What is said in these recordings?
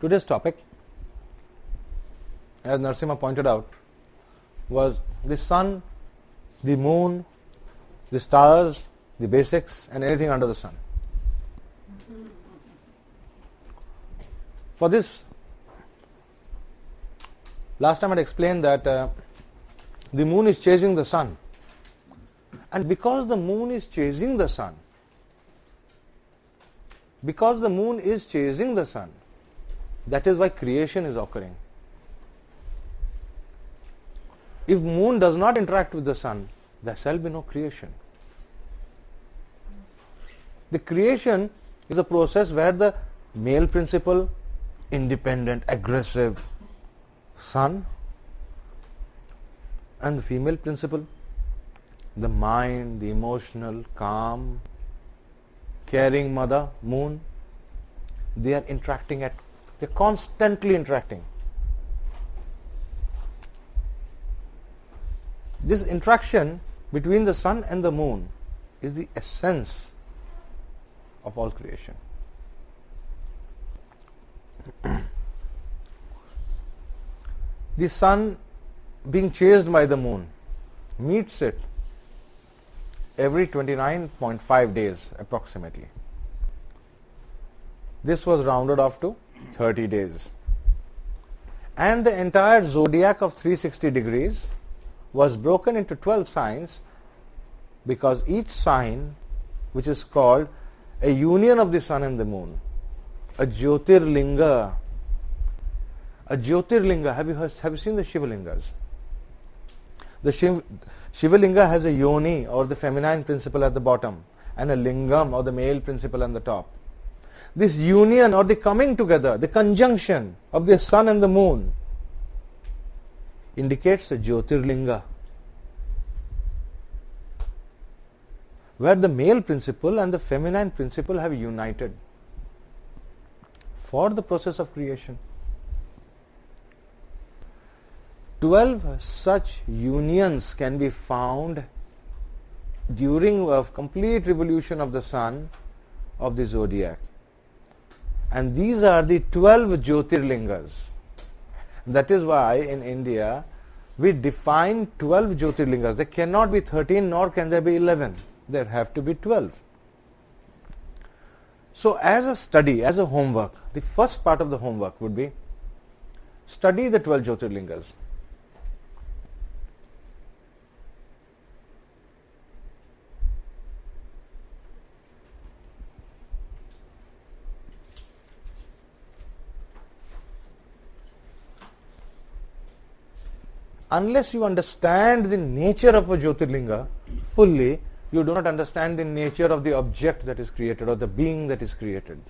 Today's topic, as Narasimha pointed out, was the sun, the moon, the stars, the basics, and anything under the sun. For this, last time I had explained that the moon is chasing the sun. And because the moon is chasing the sun, that is why creation is occurring. If moon does not interact with the sun, there shall be no creation. The creation is a process where the male principle, independent, aggressive sun, and the female principle, the mind, the emotional, calm, caring mother, moon, they are they're constantly interacting. This interaction between the sun and the moon is the essence of all creation. The sun, being chased by the moon, meets it every 29.5 days approximately. This was rounded off to 30 days. And the entire zodiac of 360 degrees was broken into 12 signs, because each sign, which is called a union of the sun and the moon, a Jyotirlinga. A Jyotirlinga, have you seen the Shivalingas? The Shivalinga has a yoni, or the feminine principle, at the bottom, and a lingam, or the male principle, on the top. This union, or the coming together, the conjunction of the sun and the moon, indicates a Jyotirlinga, where the male principle and the feminine principle have united for the process of creation. 12 such unions can be found during a complete revolution of the sun of the zodiac. And these are the 12 Jyotirlingas. That is why in India we define 12 Jyotirlingas. There cannot be 13, nor can there be 11. There have to be 12. So as a study, as a homework, the first part of the homework would be study the 12 Jyotirlingas. Unless you understand the nature of a Jyotirlinga fully, you do not understand the nature of the object that is created, or the being that is created.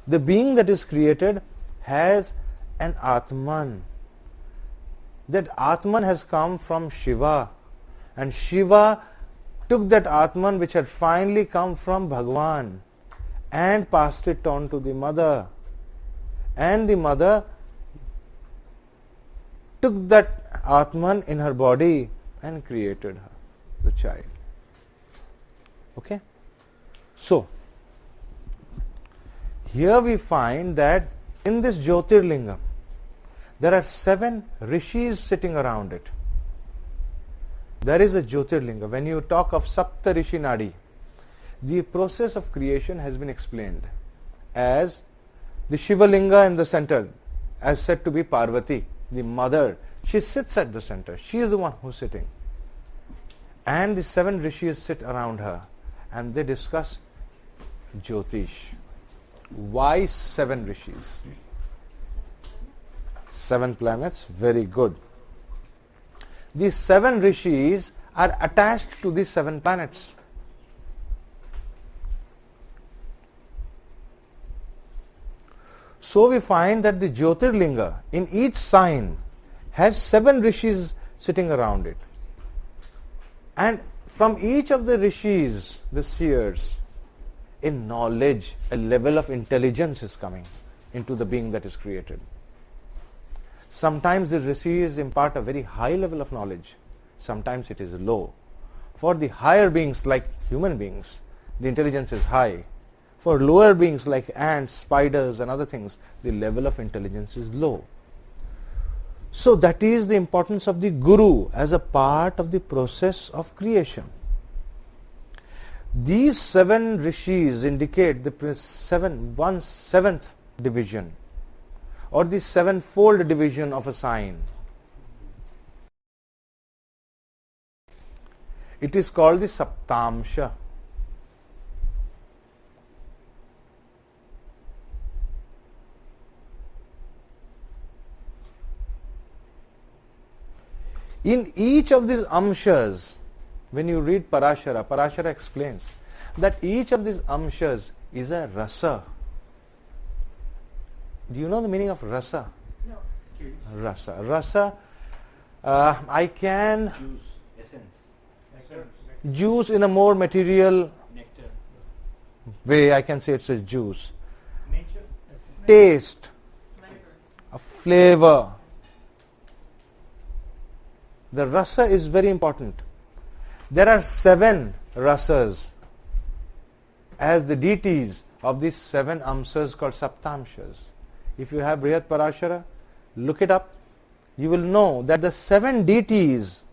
The being that is created has an Atman. That Atman has come from Shiva, and Shiva took that Atman, which had finally come from Bhagwan, and passed it on to the mother. And the mother took that Atman in her body and created her, the child. Okay? So, here we find that in this Jyotirlinga, there are 7 rishis sitting around it. There is a Jyotirlinga. When you talk of Sapta Rishi Nadi, the process of creation has been explained as the Shivalinga in the center, as said to be Parvati, the mother. She sits at the center. She is the one who is sitting. And the 7 rishis sit around her, and they discuss Jyotish. Why 7 rishis? 7 planets, very good. These 7 rishis are attached to these 7 planets. So we find that the Jyotirlinga in each sign has 7 rishis sitting around it. And from each of the rishis, the seers, a knowledge, a level of intelligence is coming into the being that is created. Sometimes the rishis impart a very high level of knowledge. Sometimes it is low. For the higher beings, like human beings, the intelligence is high. For lower beings like ants, spiders and other things, the level of intelligence is low. So that is the importance of the Guru as a part of the process of creation. These 7 rishis indicate the 1/7 division or the 7-fold division of a sign. It is called the Saptāṁśa. In each of these amshas, when you read Parashara explains that each of these amshas is a rasa. Do you know the meaning of rasa? No. Rasa. Rasa, I can Juice, essence. juice in a more material Nectar. way, I can say it's a juice. Nature. Taste, Flavor. a flavor. The rasa is very important. There are 7 rasas as the deities of these 7 amsas called Saptāṁśas. If you have Brihat Parashara, look it up. You will know that the 7 deities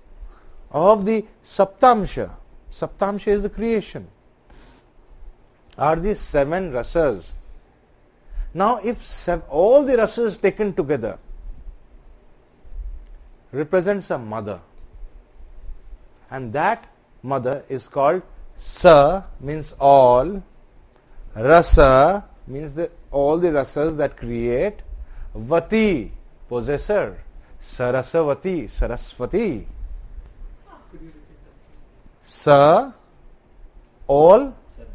of the Saptāṁśa, Saptāṁśa is the creation, are these 7 rasas. Now if all the rasas taken together represents a mother, and that mother is called Sa, means all, Rasa means all the rasas that create, Vati, possessor, Sarasavati, Saraswati. Sa, all, 7.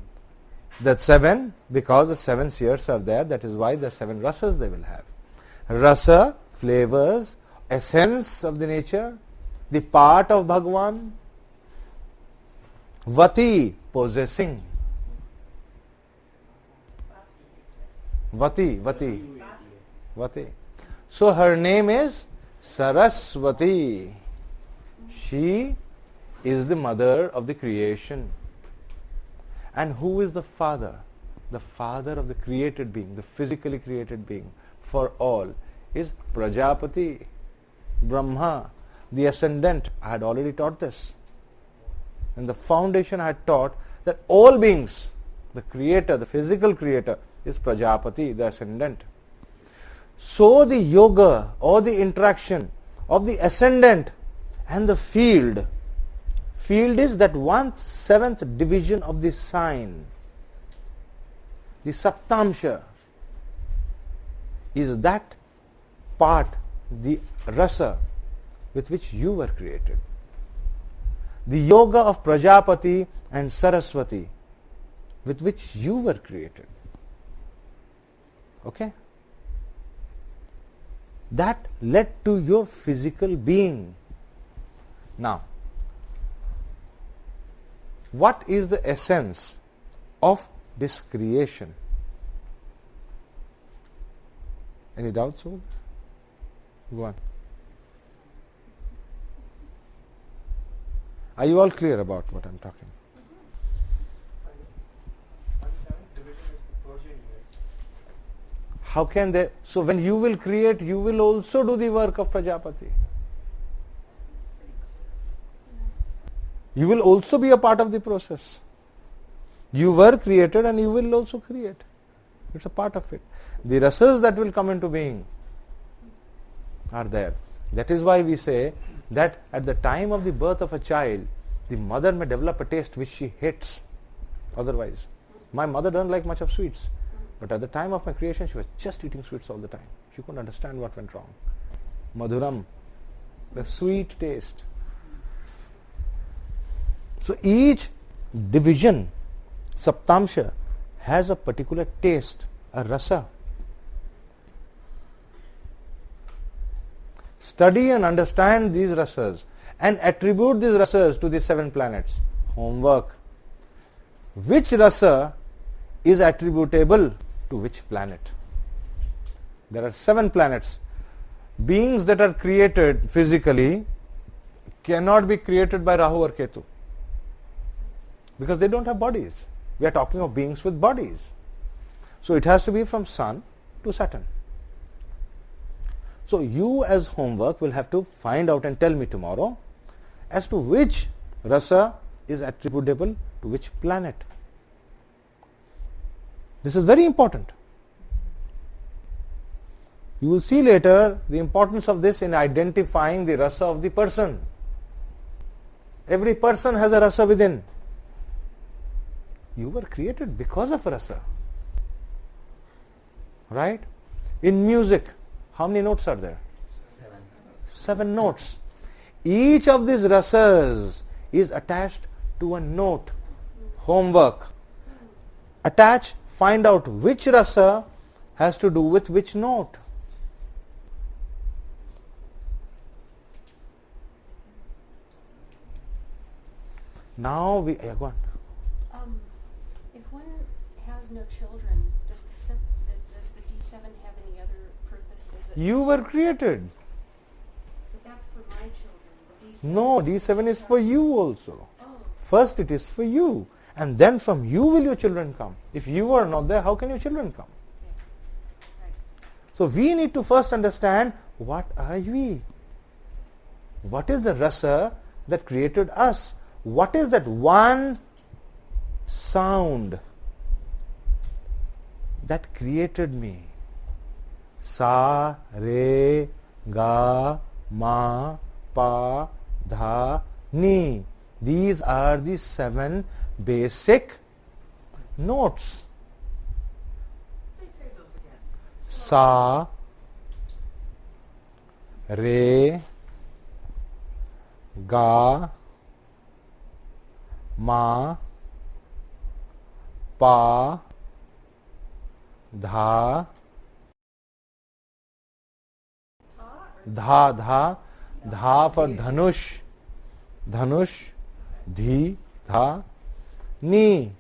the 7, because the 7 spheres are there, that is why the 7 rasas they will have. Rasa, flavors, essence of the nature, the part of Bhagavan. Vati, possessing. Vati. So her name is Saraswati. She is the mother of the creation. And who is the father? The father of the created being, the physically created being for all is Prajapati, Brahma, the ascendant. I had already taught this. In the foundation I had taught that all beings, the creator, the physical creator is Prajapati, the ascendant. So the yoga or the interaction of the ascendant and the field is that 1/7 division of the sign. The Saptāṁśa is that part, the rasa with which you were created. The yoga of Prajapati and Saraswati with which you were created. Okay? That led to your physical being. Now, what is the essence of this creation? Any doubts over there? Go on. Are you all clear about what I am talking? 1/7 division is the progeny, right? How can they? So when you will create, you will also do the work of Prajapati. You will also be a part of the process. You were created and you will also create. It's a part of it. The rasas that will come into being are there. That is why we say that at the time of the birth of a child, the mother may develop a taste which she hates otherwise. My mother doesn't like much of sweets, but at the time of my creation she was just eating sweets all the time. She couldn't understand what went wrong. Madhuram, the sweet taste. So each division, Saptāṁśa, has a particular taste, a rasa. Study and understand these rasas and attribute these rasas to the 7 planets. Homework. Which rasa is attributable to which planet? There are 7 planets. Beings that are created physically cannot be created by Rahu or Ketu, because they don't have bodies. We are talking of beings with bodies. So it has to be from Sun to Saturn. So you as homework will have to find out and tell me tomorrow as to which rasa is attributable to which planet. This is very important. You will see later the importance of this in identifying the rasa of the person. Every person has a rasa within. You were created because of a rasa. Right? In music, how many notes are there? 7 notes. Each of these rasas is attached to a note. Homework. Attach, find out which rasa has to do with which note. Now we go on. If one has no children, does the D7 have any other purpose? Is it You were created. But that's for my children. The D7. No, D7 is for you also. Oh. First it is for you, and then from you will your children come. If you are not there, how can your children come? Okay. Right. So we need to first understand, what are we? What is the rasa that created us? What is that one sound that created me? Sa, re, ga, ma, pa, dha, ni. These are the 7 basic notes. Please say those again. Sa, re, ga, ma, pa, dha, dha for dhanush, dhi, dha, ni.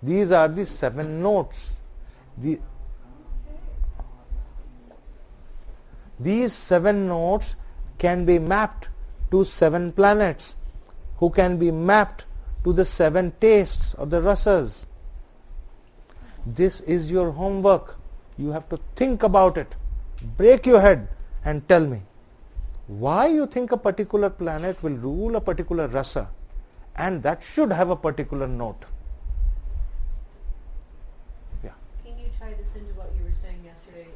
These are the 7 notes. These 7 notes can be mapped to 7 planets, who can be mapped to the 7 tastes or the rasas. This is your homework. You have to think about it. Break your head and tell me why you think a particular planet will rule a particular rasa, and that should have a particular note. Yeah. Can you tie this into what you were saying yesterday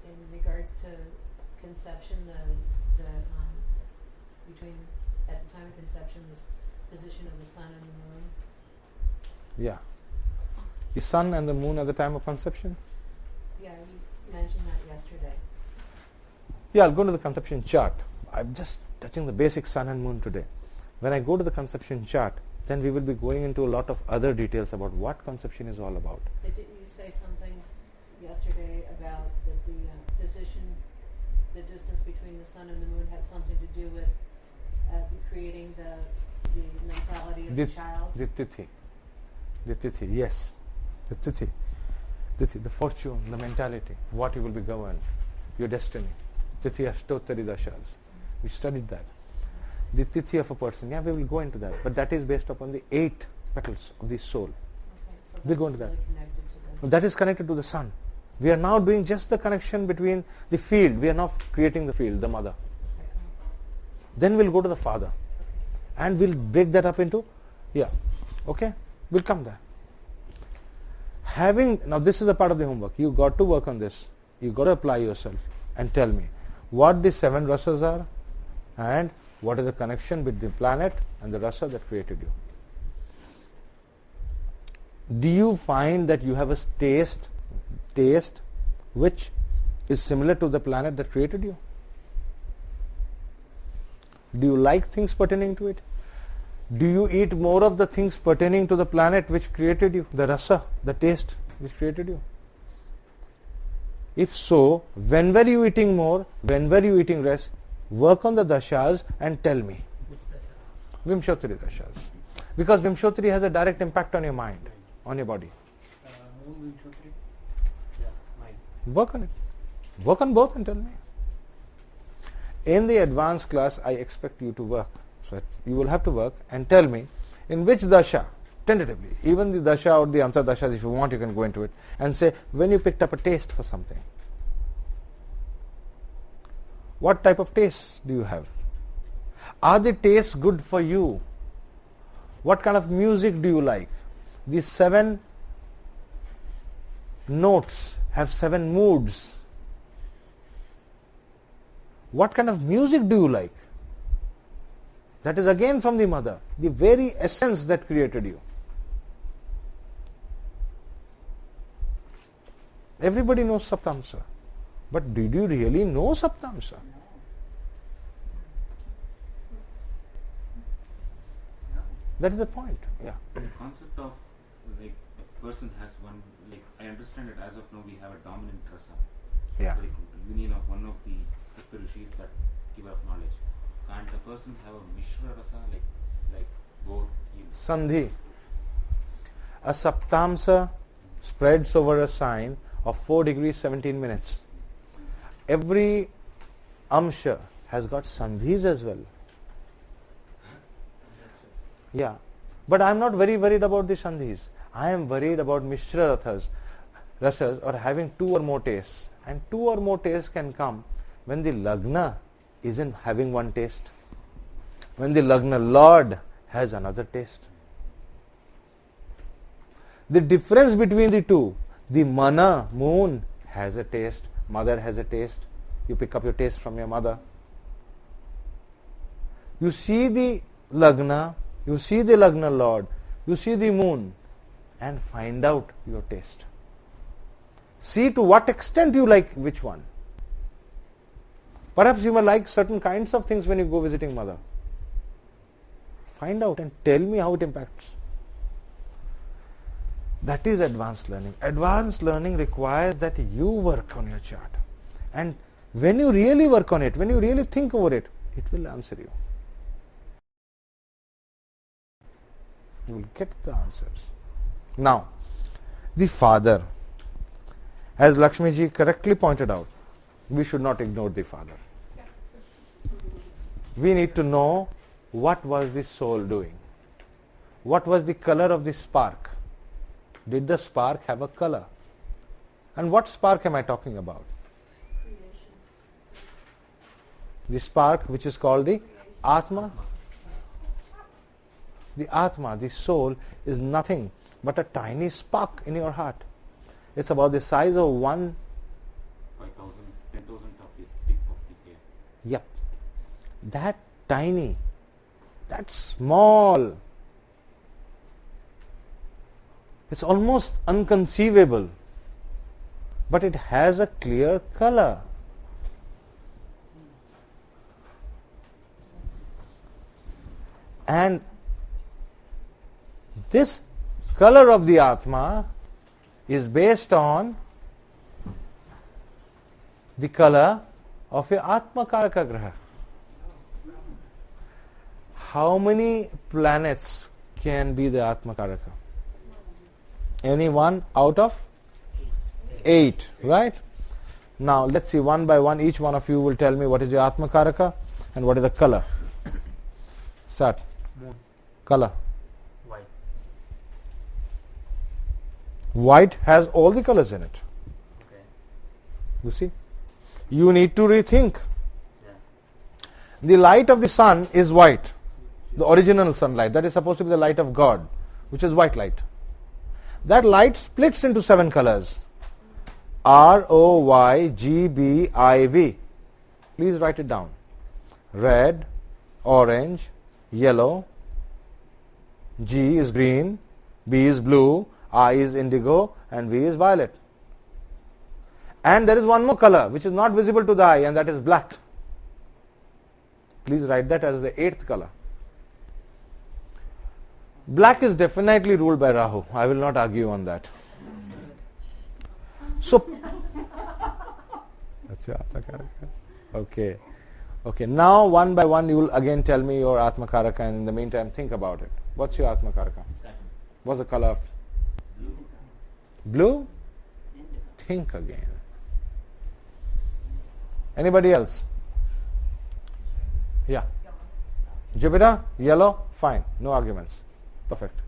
in regards to conception, between, at the time of conception, this position of the sun and the moon? Yeah. The sun and the moon at the time of conception? Yeah, you mentioned that yesterday. Yeah, I'll go to the conception chart. I'm just touching the basic sun and moon today. When I go to the conception chart, then we will be going into a lot of other details about what conception is all about. But didn't you say something yesterday about that the position, the distance between the sun and the moon had something to do with creating the mentality of the child? The tithi, yes. The tithi, the fortune, the mentality, what you will be governed, your destiny. Tithi Ashtotari Dashas. We studied that. The tithi of a person, yeah, we will go into that. But that is based upon the 8 petals of the soul. Okay, so We'll go that's into that. really connected to this. That is connected to the sun. We are now doing just the connection between the field. We are now creating the field, the mother. Okay. Then we'll go to the father. And we'll break that up into, okay? We'll come there. Now this is a part of the homework. You got to work on this. You got to apply yourself and tell me what the 7 rasas are and what is the connection with the planet and the rasa that created you. Do you find that you have a taste which is similar to the planet that created you? Do you like things pertaining to it? Do you eat more of the things pertaining to the planet which created you, the rasa, the taste which created you? If so, when were you eating more? When were you eating less? Work on the dashas and tell me. Which dasha? Vimshotri dashas. Because Vimshotri has a direct impact on your mind, on your body. Moon Vimshotri? Yeah, mine. Work on it. Work on both and tell me. In the advanced class, I expect you to work. So you will have to work and tell me in which dasha tentatively, even the dasha or the antardashas, if you want, you can go into it and say, when you picked up a taste for something, what type of taste do you have? Are the tastes good for you? What kind of music do you like? These 7 notes have 7 moods. What kind of music do you like? That is again from the mother, the very essence that created you. Everybody knows Saptāṁśa, but did you really know Saptāṁśa? That is the point. Yeah. The concept of like a person has one, like I understand it as of now we have a dominant rasa. Yeah. Like union of one of the rishis that give us knowledge. Can't a person have a mishra rasa like both? Sandhi. A Saptāṁśa spreads over a sign of 4 degrees 17 minutes. Every amsha has got sandhis as well. Yeah. But I am not very worried about the sandhis. I am worried about mishra rasas or having 2 or more tastes. And 2 or more tastes can come when the lagna isn't having one taste. When the lagna lord has another taste. The difference between the two, the mana, moon, has a taste, mother has a taste. You pick up your taste from your mother. You see the lagna, you see the lagna lord, you see the moon and find out your taste. See to what extent you like which one. Perhaps you may like certain kinds of things when you go visiting mother. Find out and tell me how it impacts. That is advanced learning. Advanced learning requires that you work on your chart. And when you really work on it, when you really think over it, it will answer you. You will get the answers. Now, the father, as Lakshmiji correctly pointed out, we should not ignore the father. We need to know what was the soul doing. What was the color of the spark? Did the spark have a color? And what spark am I talking about? Creation. The spark which is called the Ātma. The Ātma, the soul, is nothing but a tiny spark in your heart. It's about the size of 1 5,000, 10,000 of the tip of the hair. Yep. That tiny, that small, it's almost unconceivable, but it has a clear color. And this color of the Atma is based on the color of your Ātmakāraka graha. How many planets can be the Ātmakāraka? Any one out of 8, right? Now let's see one by one. Each one of you will tell me what is your Ātmakāraka and what is the color. Start. Moon. Color. White. White has all the colors in it. Okay. You see? You need to rethink. Yeah. The light of the sun is white. The original sunlight. That is supposed to be the light of God, which is white light. That light splits into 7 colors. ROYGBIV. Please write it down. Red, orange, yellow, G is green, B is blue, I is indigo, and V is violet. And there is one more color which is not visible to the eye, and that is black. Please write that as the 8th color. Black is definitely ruled by Rahu. I will not argue on that. So, that's your Ātmakāraka. Okay. Okay. Now, one by one, you will again tell me your Ātmakāraka, and in the meantime, think about it. What's your Ātmakāraka? What's the color of? Blue? Think again. Anybody else? Yeah. Jupiter? Yellow? Fine. No arguments. Perfect.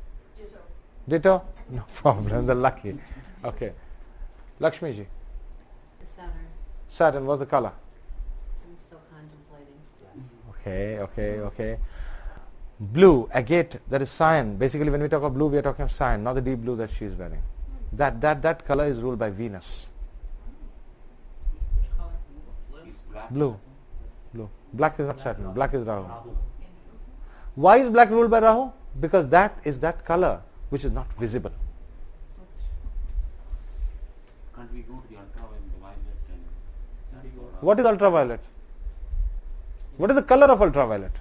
Ditto? No problem, they're lucky. Okay. Lakshmi ji. Saturn. Saturn, what's the color? I'm still contemplating. Okay. Blue, agate, that is cyan. Basically, when we talk of blue, we are talking of cyan, not the deep blue that she is wearing. That color is ruled by Venus. Which color? Is black. Blue. Black is not Saturn. Black is Rahu. Why is black ruled by Rahu? Because that is that color which is not visible. Can't we go to the ultraviolet and What is ultraviolet? What is the color of ultraviolet?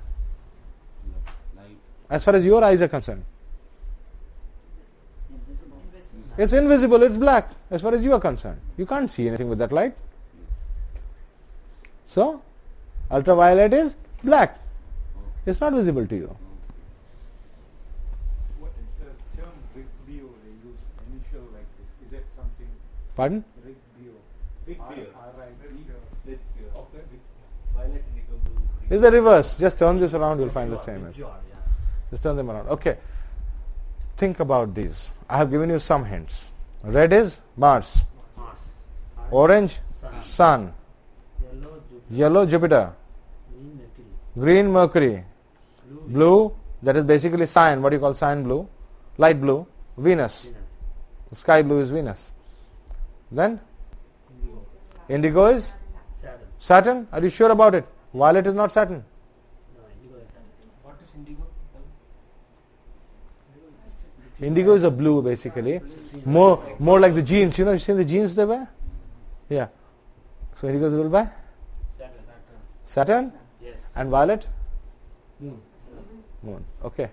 light? As far as your eyes are concerned. Invisible. It's invisible, it's black as far as you are concerned. You can't see anything with that light. So, ultraviolet is black. It's not visible to you. What is the term Rigbio they use? Initial like this. Is that something? Pardon? Rigbio. Rigbio. R-I-B-O. Okay. Violet, indigo, blue, green. It's the reverse. Just turn this around, you'll find the Pure, same. pure, yeah. Just turn them around. Okay. Think about these. I have given you some hints. Red is Mars. Mars. Orange, Sun. Sun. Yellow, Jupiter. Yellow, Jupiter. Green, Mercury. Green, Mercury. Blue, that is basically cyan. What do you call cyan blue? Light blue, Venus. Venus. Sky blue is Venus. Then Indigo. indigo is Saturn. Saturn. Are you sure about it? Violet is not Saturn. No, indigo is Saturn. What is indigo? Indigo is a blue basically. More like the jeans. You seen the jeans they wear? Yeah. So indigo is ruled by Saturn. Saturn Yes. and violet Moon. moon. Okay.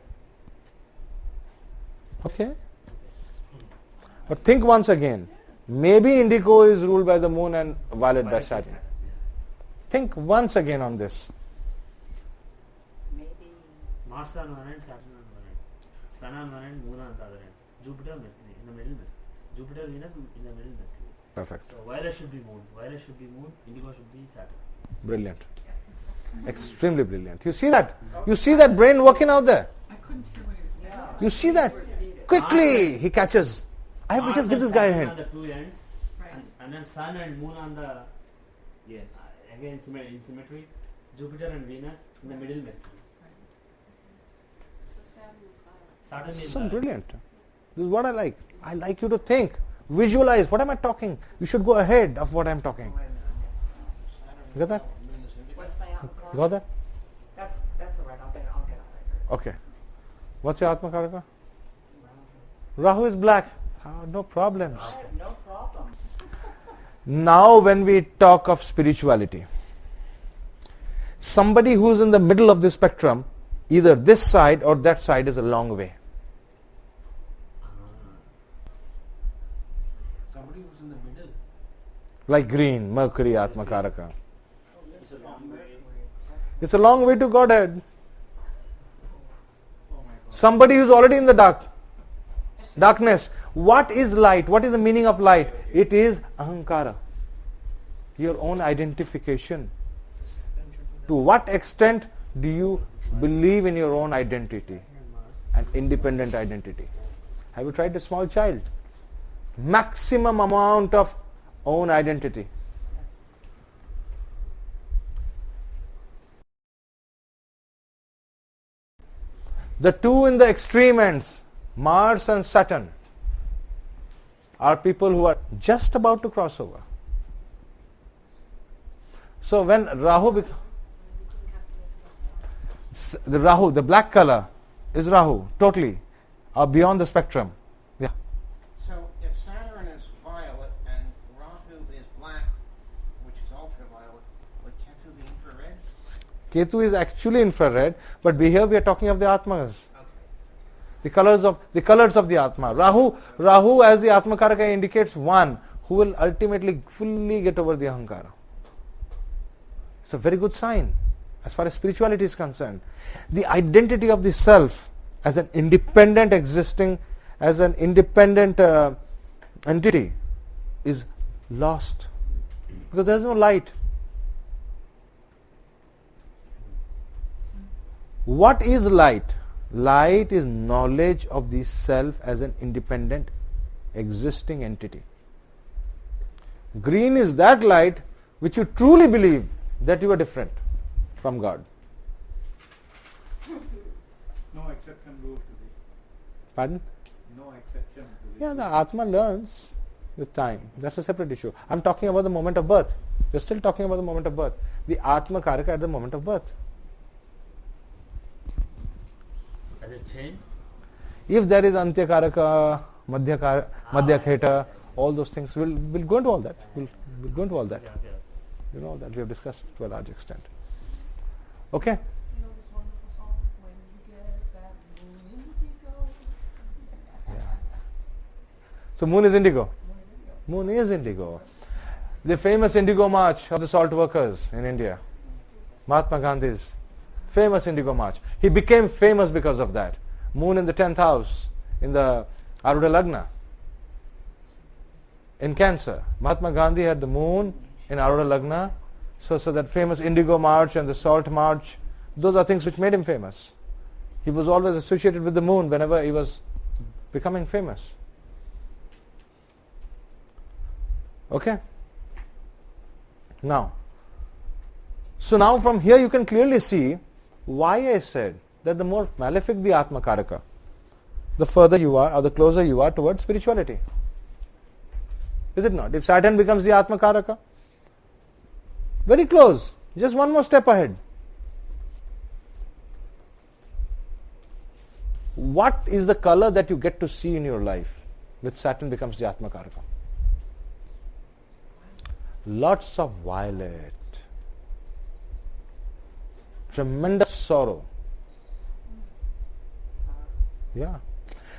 But think once again. Maybe indigo is ruled by the moon and violet by Saturn. Think once again on this. Maybe. Mars on one end, Saturn on one end. Sun on one end, Moon on the other end. Jupiter, Mercury in the middle. Jupiter, Venus in the middle, Mercury. Perfect. So violet should be Moon. Violet should be Moon. Indigo should be Saturn. Brilliant. Extremely brilliant. You see that? You see that brain working out there? I couldn't hear what he was saying. You see that? Quickly he catches. I have to Mars just give and this guy a Saturn hint. on the two ends, Right. and then Sun and Moon on the Yes. again in symmetry. Jupiter and Venus in the middle, Mercury. So Saturn is violet. Saturn is So the- brilliant. This is what I like. I like you to think. Visualize. What am I talking? You should go ahead of what I'm talking. Got that? What's my Ātmakāraka? Got that? That's all right. I'll get it. Okay. What's your Ātmakāraka? Rahu is black. No problems. I have no problem. Now when we talk of spirituality, somebody who's in the middle of the spectrum, either this side or that side is a long way. Somebody who's in the middle. Like green, Mercury, Ātmakāraka. It's a long way. It's a long way to Godhead. Somebody who's already in the darkness. What is light? What is the meaning of light? It is ahankara. Your own identification. To what extent do you believe in your own identity? An independent identity. Have you tried a small child? Maximum amount of own identity. The two in the extreme ends, Mars and Saturn, are people who are just about to cross over. So when Rahu, the black color is Rahu, totally, beyond the spectrum. Yeah. So if Saturn is violet and Rahu is black, which is ultraviolet, would Ketu be infrared? Ketu is actually infrared, but here we are talking of the Atmas. The colors of the Atma. Rahu as the Ātmakāraka indicates one who will ultimately fully get over the ahankara. It's a very good sign as far as spirituality is concerned. The identity of the self as an independent existing, as an independent entity is lost because there is no light. What is light? Light is knowledge of the self as an independent existing entity. Green is that light which you truly believe that you are different from God. No exception rule to this. Pardon? No exception to this. Yeah, the Atma learns with time. That's a separate issue. I'm talking about the moment of birth. We're still talking about the moment of birth. The Ātmakāraka at the moment of birth. Does it change? If there is Antyakāraka, Madhyakheta, all those things, we'll go into all that. We'll go into all that. Yeah. You know that we have discussed to a large extent. Okay? You know this wonderful song, When You Get That Moon Indigo? Yeah. So moon is indigo. Moon is indigo. The famous indigo march of the salt workers in India. Mahatma Gandhi's famous indigo march. He became famous because of that. Moon in the 10th house, in the Rudra in Cancer. Mahatma Gandhi had the moon in Rudra. So that famous indigo march and the salt march, those are things which made him famous. He was always associated with the moon whenever he was becoming famous. Okay? Now from here you can clearly see why I said that the more malefic the Ātmakāraka, the further you are or the closer you are towards spirituality. Is it not? If Saturn becomes the Ātmakāraka, very close, just one more step ahead. What is the color that you get to see in your life with Saturn becomes the Ātmakāraka? Lots of violet. Tremendous sorrow. Yeah.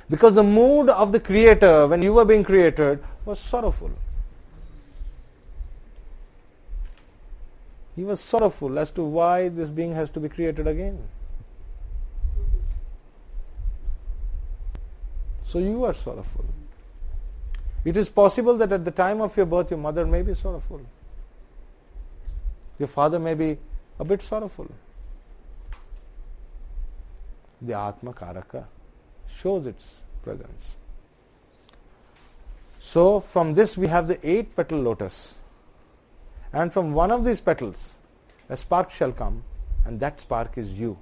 Because the mood of the creator when you were being created was sorrowful. He was sorrowful as to why this being has to be created again. So you are sorrowful. It is possible that at the time of your birth your mother may be sorrowful. Your father may be a bit sorrowful. The Ātmakāraka shows its presence. So from this we have the 8-petal lotus. And from one of these petals a spark shall come, and that spark is you.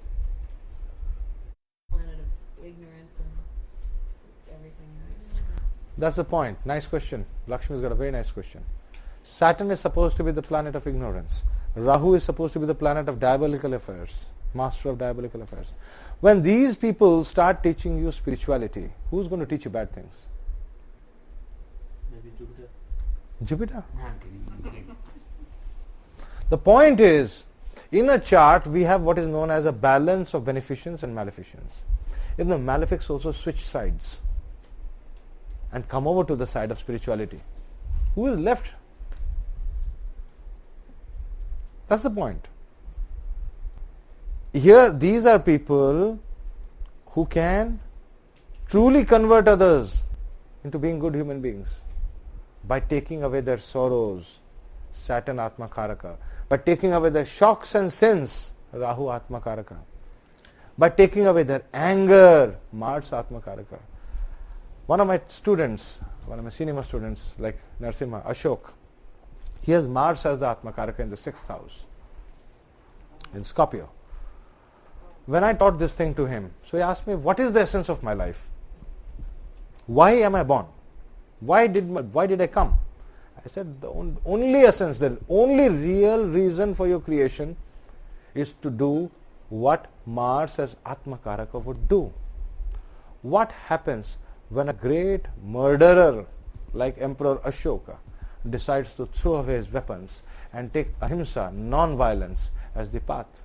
Planet of ignorance and everything, right? That's the point. Nice question. Lakshmi's got a very nice question. Saturn is supposed to be the planet of ignorance. Rahu is supposed to be the planet of diabolical affairs, master of diabolical affairs. When these people start teaching you spirituality, who's going to teach you bad things? Maybe Jupiter. Jupiter. No, I'm kidding. The point is, in a chart we have what is known as a balance of beneficence and maleficence. If the malefics also switch sides and come over to the side of spirituality, who is left? That's the point. Here these are people who can truly convert others into being good human beings by taking away their sorrows, Saturn Ātmakāraka, by taking away their shocks and sins, Rahu Ātmakāraka, by taking away their anger, Mars Ātmakāraka. One of my students, one of my senior students like Narasimha, Ashok, he has Mars as the Ātmakāraka in the 6th house, in Scorpio. When I taught this thing to him, so he asked me, what is the essence of my life? Why am I born? Why did I come? I said, the only essence, the only real reason for your creation is to do what Mars as Ātmakāraka would do. What happens when a great murderer like Emperor Ashoka decides to throw away his weapons and take ahimsa, non-violence, as the path?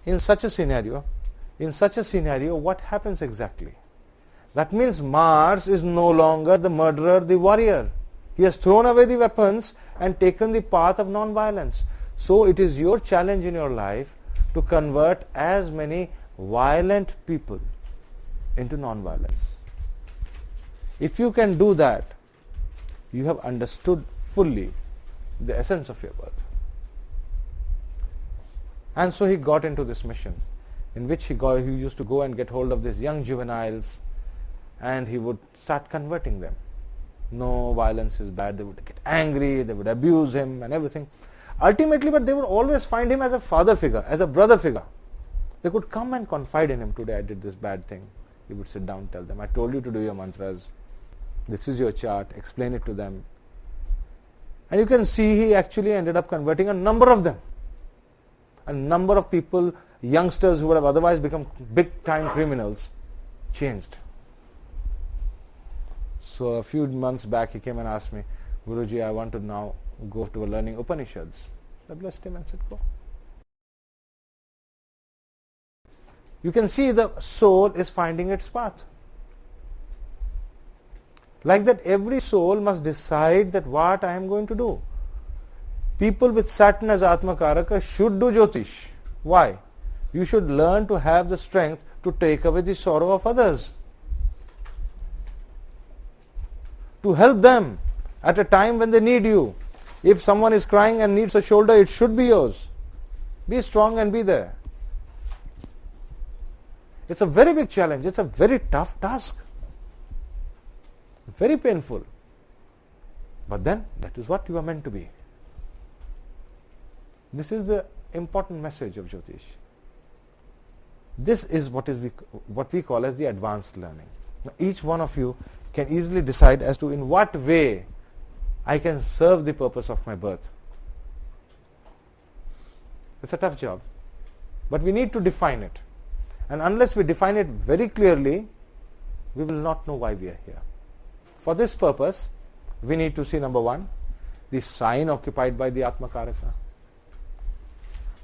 In such a scenario, what happens exactly? That means Mars is no longer the murderer, the warrior. He has thrown away the weapons and taken the path of non-violence. So it is your challenge in your life to convert as many violent people into non-violence. If you can do that, you have understood fully the essence of your birth. And so he got into this mission, in which he used to go and get hold of these young juveniles, and he would start converting them. No, violence is bad. They would get angry, they would abuse him and everything. Ultimately, but they would always find him as a father figure, as a brother figure. They could come and confide in him. Today I did this bad thing. He would sit down and tell them, I told you to do your mantras. This is your chart. Explain it to them. And you can see he actually ended up converting a number of them. A number of people, youngsters who would have otherwise become big time criminals, changed. So a few months back he came and asked me, Guruji, I want to now go to learning Upanishads. I blessed him and said, go. You can see the soul is finding its path. Like that, every soul must decide that what I am going to do. People with Saturn as Ātmakāraka should do Jyotish. Why? You should learn to have the strength to take away the sorrow of others. To help them at a time when they need you. If someone is crying and needs a shoulder, it should be yours. Be strong and be there. It's a very big challenge. It's a very tough task. Very painful. But then, that is what you are meant to be. This is the important message of Jyotish. This is what we call as the advanced learning. Now, each one of you can easily decide as to in what way I can serve the purpose of my birth. It's a tough job, but we need to define it. And unless we define it very clearly, we will not know why we are here. For this purpose, we need to see, number one, the sign occupied by the Ātmakāraka.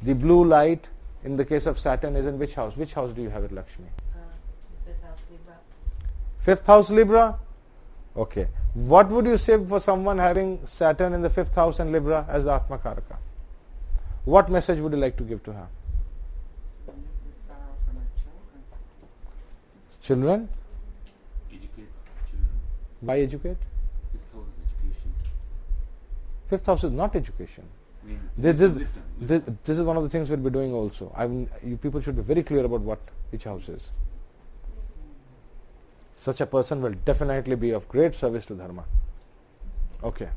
The blue light in the case of Saturn is in which house? Which house do you have it, Lakshmi? Fifth house Libra. Fifth house Libra? Okay. What would you say for someone having Saturn in the fifth house and Libra as the Ātmakāraka? What message would you like to give to her? Children? Educate children. Why educate? Fifth house is education. Fifth house is not education. I mean, This is one of the things we'll be doing also. You people should be very clear about what each house is. Such a person will definitely be of great service to Dharma. Okay.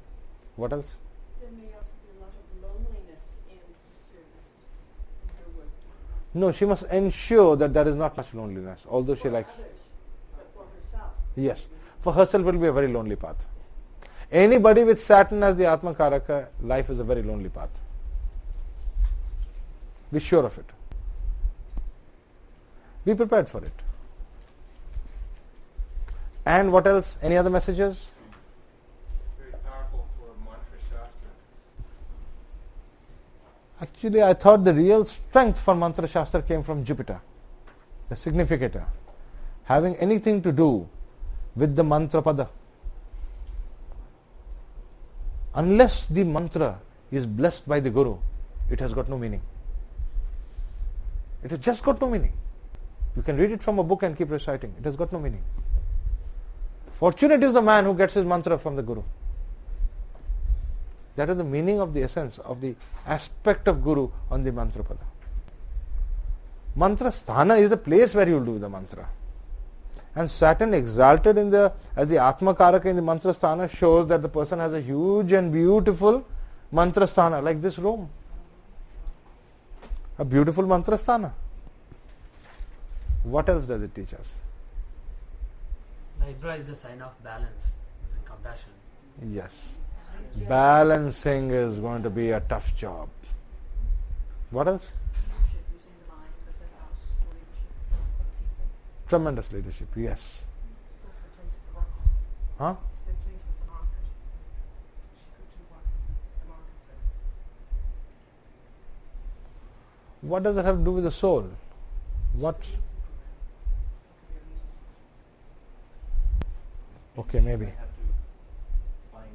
What else? There may also be a lot of loneliness in service in her work. No, she must ensure that there is not much loneliness, although she likes. Others, but for herself. Yes. For herself it will be a very lonely path. Anybody with Saturn as the Ātmakāraka, life is a very lonely path. Be sure of it. Be prepared for it. And what else? Any other messages? Very powerful for mantra shastra. Actually, I thought the real strength for mantra shastra came from Jupiter, the significator, having anything to do with the mantra pada. Unless the mantra is blessed by the Guru, it has got no meaning. It has just got no meaning. You can read it from a book and keep reciting. It has got no meaning. Fortunate is the man who gets his mantra from the Guru. That is the meaning of the essence of the aspect of Guru on the mantra pada. Mantra sthana is the place where you will do the mantra. And Saturn exalted as the Ātmakāraka in the mantra sthana shows that the person has a huge and beautiful mantra sthana, like this room. A beautiful mantra sthana. What else does it teach us? Libra is the sign of balance and compassion. Yes. Balancing is going to be a tough job. What else? Leadership, using the mind, the fifth house for leadership of people. Tremendous leadership, yes. It's also the place of the workplace. Huh? It's the place of the market. So she could do work in the marketplace. What does that have to do with the soul? What? That could be a reason. Okay, maybe. You have to find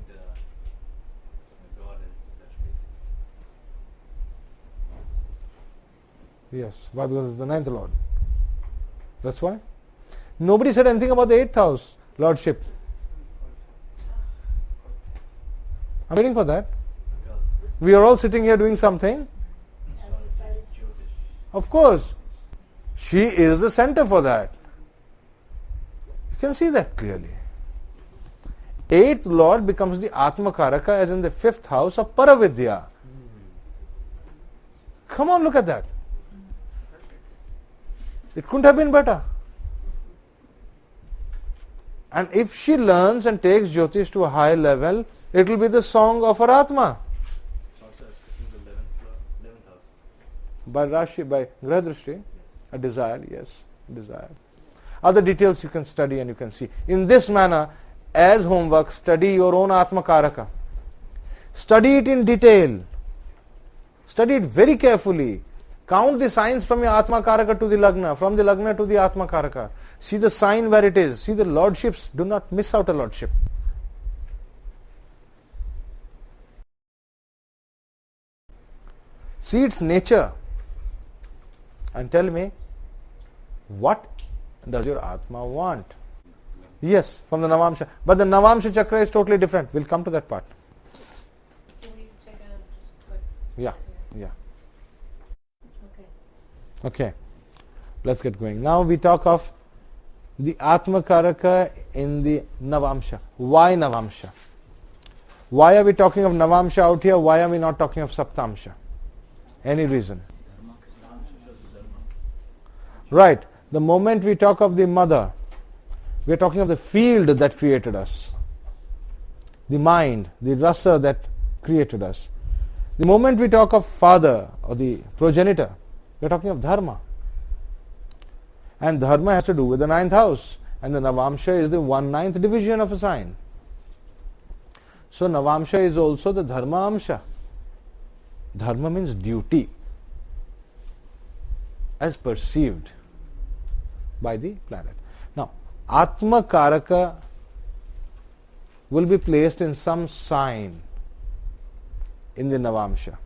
God in such places. Yes. Why? Because it's the ninth lord. That's why. Nobody said anything about the eighth house lordship. I'm waiting for that. We are all sitting here doing something. Of course. She is the center for that. You can see that clearly. 8th Lord becomes the Ātmakāraka as in the 5th house of Paravidya. Come on, look at that. It couldn't have been better. And if she learns and takes Jyotish to a high level, it will be the song of her Atma. It's also in the 11th house. By Rashi, by Grahadrishti, a desire, yes, a desire. Other details you can study and you can see. In this manner, as homework, study your own Ātmakāraka. Study it in detail. Study it very carefully. Count the signs from your Ātmakāraka to the Lagna, from the Lagna to the Ātmakāraka. See the sign where it is. See the lordships. Do not miss out a lordship. See its nature. And tell me, what does your Atma want? Yes, from the Navamsha. But the Navamsha chakra is totally different. We'll come to that part. Can we take a just quick? Yeah, yeah. Okay. Okay. Let's get going. Now we talk of the Ātmakāraka in the Navamsha. Why Navamsha? Why are we talking of Navamsha out here? Why are we not talking of Saptāṁśa? Any reason? Right. The moment we talk of the mother, we are talking of the field that created us, the mind, the Rasa that created us. The moment we talk of father or the progenitor, we are talking of dharma. And dharma has to do with the 9th house. And the Navamsha is the 1/9 division of a sign. So Navamsha is also the dharma amsha. Dharma means duty as perceived by the planet. Now, Ātmakāraka will be placed in some sign in the Navamsha.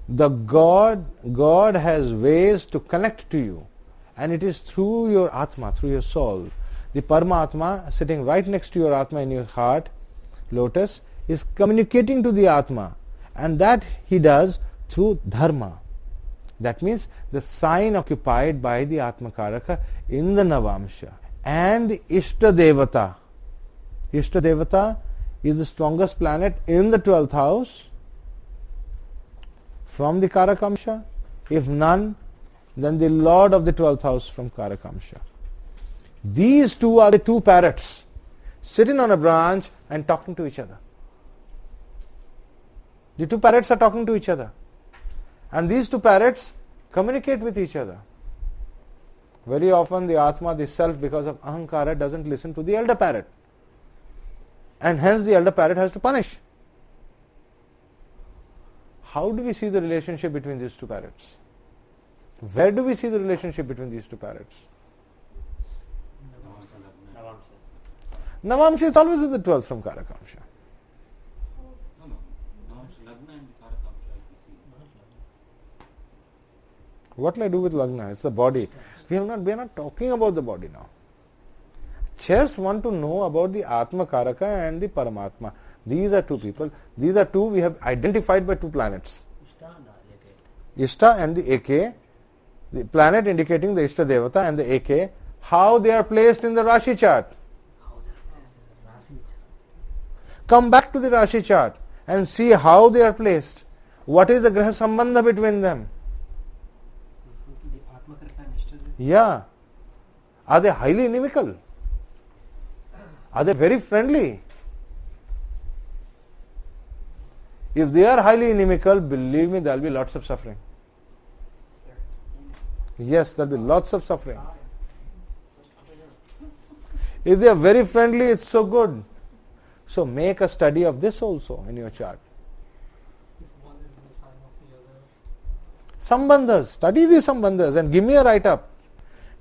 The God has ways to connect to you, and it is through your Atma, through your soul. The Paramatma sitting right next to your Atma in your heart, lotus, is communicating to the Atma, and that he does through dharma. That means the sign occupied by the Ātmakāraka in the Navamsha. And the Iṣṭa Devata. Iṣṭa Devata is the strongest planet in the 12th house from the Karakamsha. If none, then the Lord of the 12th house from Karakamsha. These two are the two parrots sitting on a branch and talking to each other. The two parrots are talking to each other. And these two parrots communicate with each other. Very often the Atma, the self, because of Ahankara, doesn't listen to the elder parrot. And hence the elder parrot has to punish. How do we see the relationship between these two parrots? Where do we see the relationship between these two parrots? Navamsha is always in the 12th from Karakamsha. No. Lagna and Karakamsha I see. What will I do with Lagna? It's the body. We are not talking about the body now. Just want to know about the Ātmakāraka and the Paramatma. These are two people. These are two we have identified by two planets. Iṣṭa and the AK. The planet indicating the Iṣṭa Devata and the AK. How they are placed in the Rashi chart. Come back to the Rashi chart and see how they are placed. What is the Graha Sambandha between them? Yeah. Are they highly inimical? Are they very friendly? If they are highly inimical, believe me, there will be lots of suffering. Yes, there will be lots of suffering. If they are very friendly, it's so good. So make a study of this also in your chart. If one is in the sign of the other. Sambandhas. Study these Sambandhas and give me a write-up.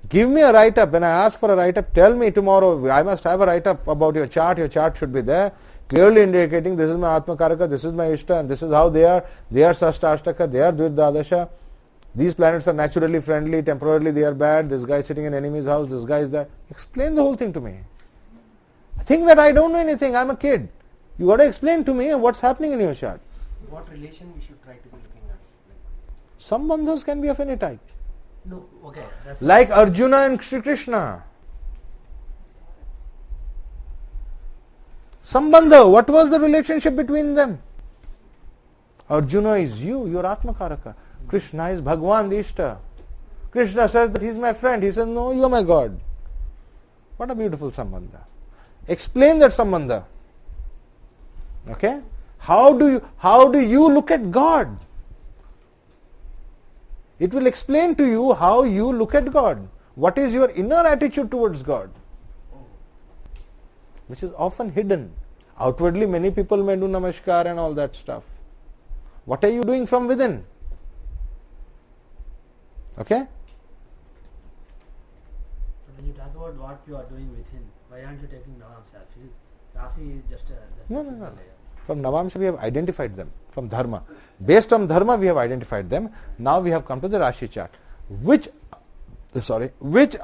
Give me a write-up. When I ask for a write-up, tell me tomorrow, I must have a write-up about your chart. Your chart should be there, clearly indicating this is my Ātmakāraka, this is my Iṣṭa, and this is how they are. They are Sashtashtaka, they are Dvidadasha. These planets are naturally friendly, temporarily they are bad. This guy is sitting in enemy's house, this guy is there. Explain the whole thing to me. I think that I don't know anything, I'm a kid. You got to explain to me what's happening in your chart. What relation we should try to be looking at? Sambandhas can be of any type. No, okay. That's Like Arjuna and Shri Krishna. Sambandha, what was the relationship between them? Arjuna is you, your Ātmakāraka. Krishna is Bhagwan, the Iṣṭa. Krishna says that he is my friend. He says, no, you are my God. What a beautiful Sambandha. Explain that Sambandha. Okay? How do you look at God? It will explain to you how you look at God. What is your inner attitude towards God? Which is often hidden. Outwardly, many people may do namaskar and all that stuff. What are you doing from within? Okay? When you talk about what you are doing within, why aren't you taking Navamsa? Rasi is just a No. layer. From Navamsa we have identified them. From Dharma. Based on Dharma we have identified them. Now we have come to the Rashi chart. Which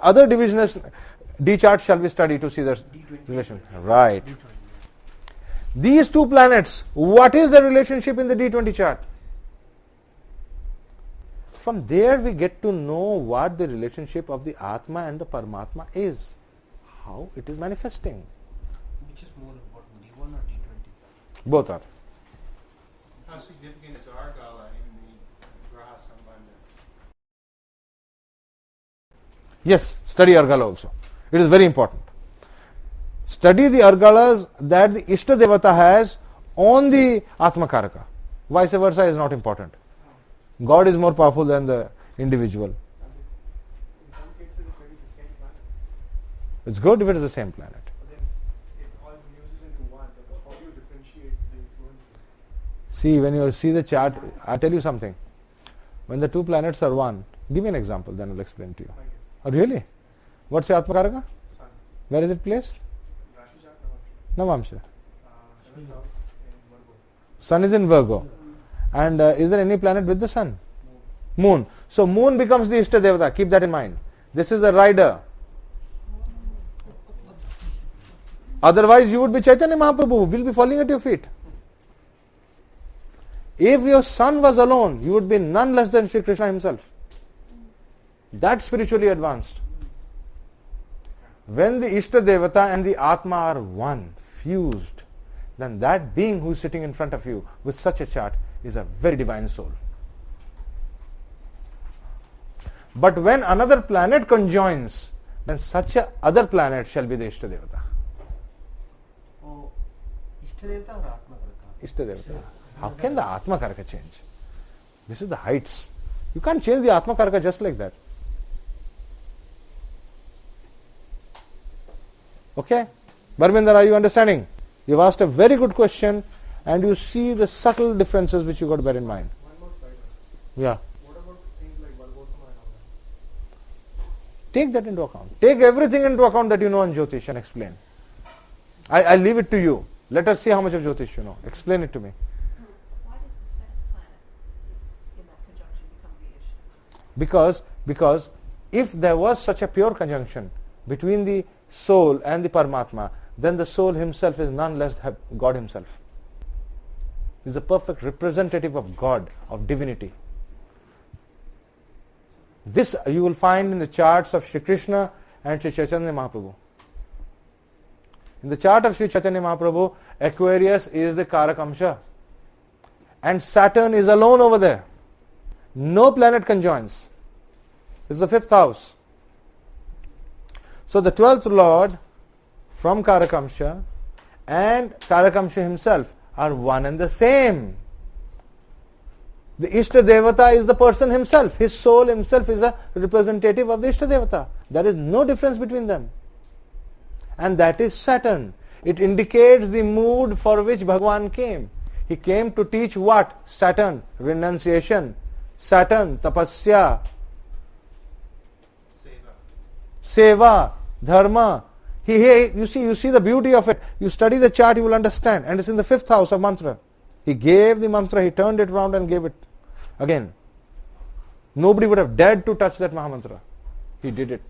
other divisional D chart shall we study to see the relation? Right. D20. These two planets, what is the relationship in the D20 chart? From there we get to know what the relationship of the Atma and the Paramatma is. How it is manifesting. Which is more important, D1 or D20? Both are. How significant is Argala in the Graha Sambandha? Yes, study Argala also. It is very important. Study the Argalas that the Iṣṭa Devata has on the Ātmakāraka. Vice versa is not important. God is more powerful than the individual. In some cases, it may be the same planet. It's good if it is the same planet. But then it all fuses into one. But how do you differentiate the influences? See, when you see the chart, I'll tell you something. When the two planets are one, give me an example, then I'll explain to you. I guess. Oh, really? What's your Ātmakāraka? Sun. Where is it placed? Rashi chart, Navamsa. 7th house in Virgo. Sun is in Virgo. And is there any planet with the Sun? Moon. So moon becomes the Iṣṭa Devata. Keep that in mind. This is a rider. Otherwise you would be Chaitanya Mahaprabhu. Will be falling at your feet. If your Sun was alone, you would be none less than Shri Krishna himself. That's spiritually advanced. When the Iṣṭa Devata and the Atma are one, fused, then that being who is sitting in front of you with such a chart is a very divine soul. But when another planet conjoins, then such a other planet shall be the Iṣṭa Devata. Oh, Iṣṭa Devata or Ātmakāraka? Iṣṭa Devata. How can the Ātmakāraka change? This is the heights. You can't change the Ātmakāraka just like that. Okay? Bharminder, are you understanding? You've asked a very good question and you see the subtle differences which you got to bear in mind. One more slide. Yeah. What about things like Valgotama and all that? Take that into account. Take everything into account that you know on Jyotish and explain. I'll leave it to you. Let us see how much of Jyotish you know. Explain it to me. Why does the second planet in that conjunction become the Iṣṭa? Because if there was such a pure conjunction between the soul and the Paramatma, then the soul himself is none less than God himself. He is a perfect representative of God, of divinity. This you will find in the charts of Shri Krishna and Shri Chaitanya Mahaprabhu. In the chart of Shri Chaitanya Mahaprabhu, Aquarius is the Kārakamśa and Saturn is alone over there. No planet conjoins. This is the 5th house. So the 12th Lord from Kārakamśa and Kārakamśa himself are one and the same. The Iṣṭa Devata is the person himself. His soul himself is a representative of the Iṣṭa Devata. There is no difference between them. And that is Saturn. It indicates the mood for which Bhagwan came. He came to teach what? Saturn, renunciation. Saturn, tapasya. Seva, dharma. You see the beauty of it. You study the chart, you will understand. And it's in the 5th house of mantra. He gave the mantra, he turned it round and gave it again. Nobody would have dared to touch that Mahamantra. He did it.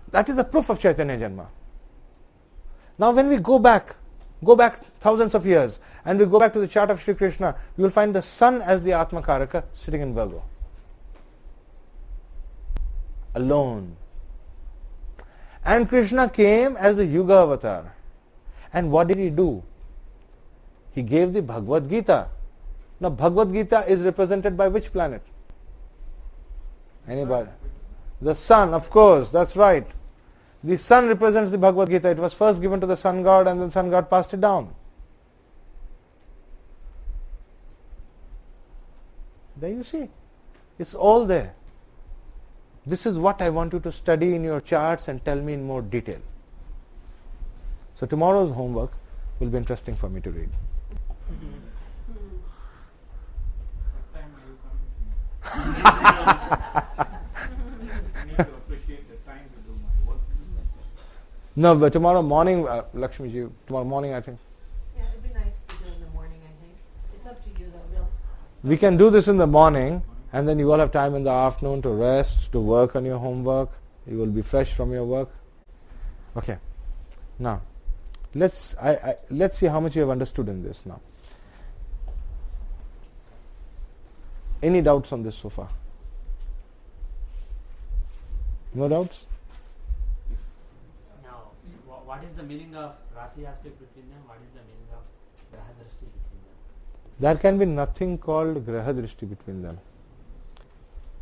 That is the proof of Chaitanya Janma. Now when we go back Go back thousands of years and we go back to the chart of Shri Krishna, you will find the sun as the Ātmakāraka sitting in Virgo. Alone. And Krishna came as the Yuga avatar. And what did he do? He gave the Bhagavad Gita. Now Bhagavad Gita is represented by which planet? Anybody? The sun, of course, that's right. The sun represents the Bhagavad Gita. It was first given to the sun god and then sun god passed it down. There you see. It's all there. This is what I want you to study in your charts and tell me in more detail. So tomorrow's homework will be interesting for me to read. What time are you coming? I need to appreciate the time to do my work. No, but tomorrow morning, Lakshmi ji, tomorrow morning I think. Yeah, it'd be nice to do it in the morning, I think. It's up to you though, Bill. We can do this in the morning and then you all have time in the afternoon to rest, to work on your homework. You will be fresh from your work. Okay. Now, let's see how much you have understood in this now. Any doubts on this so far? No doubts? Now, what is the meaning of Rasi aspect between them? What is the meaning of Graha Drishti between them? There can be nothing called Graha Drishti between them.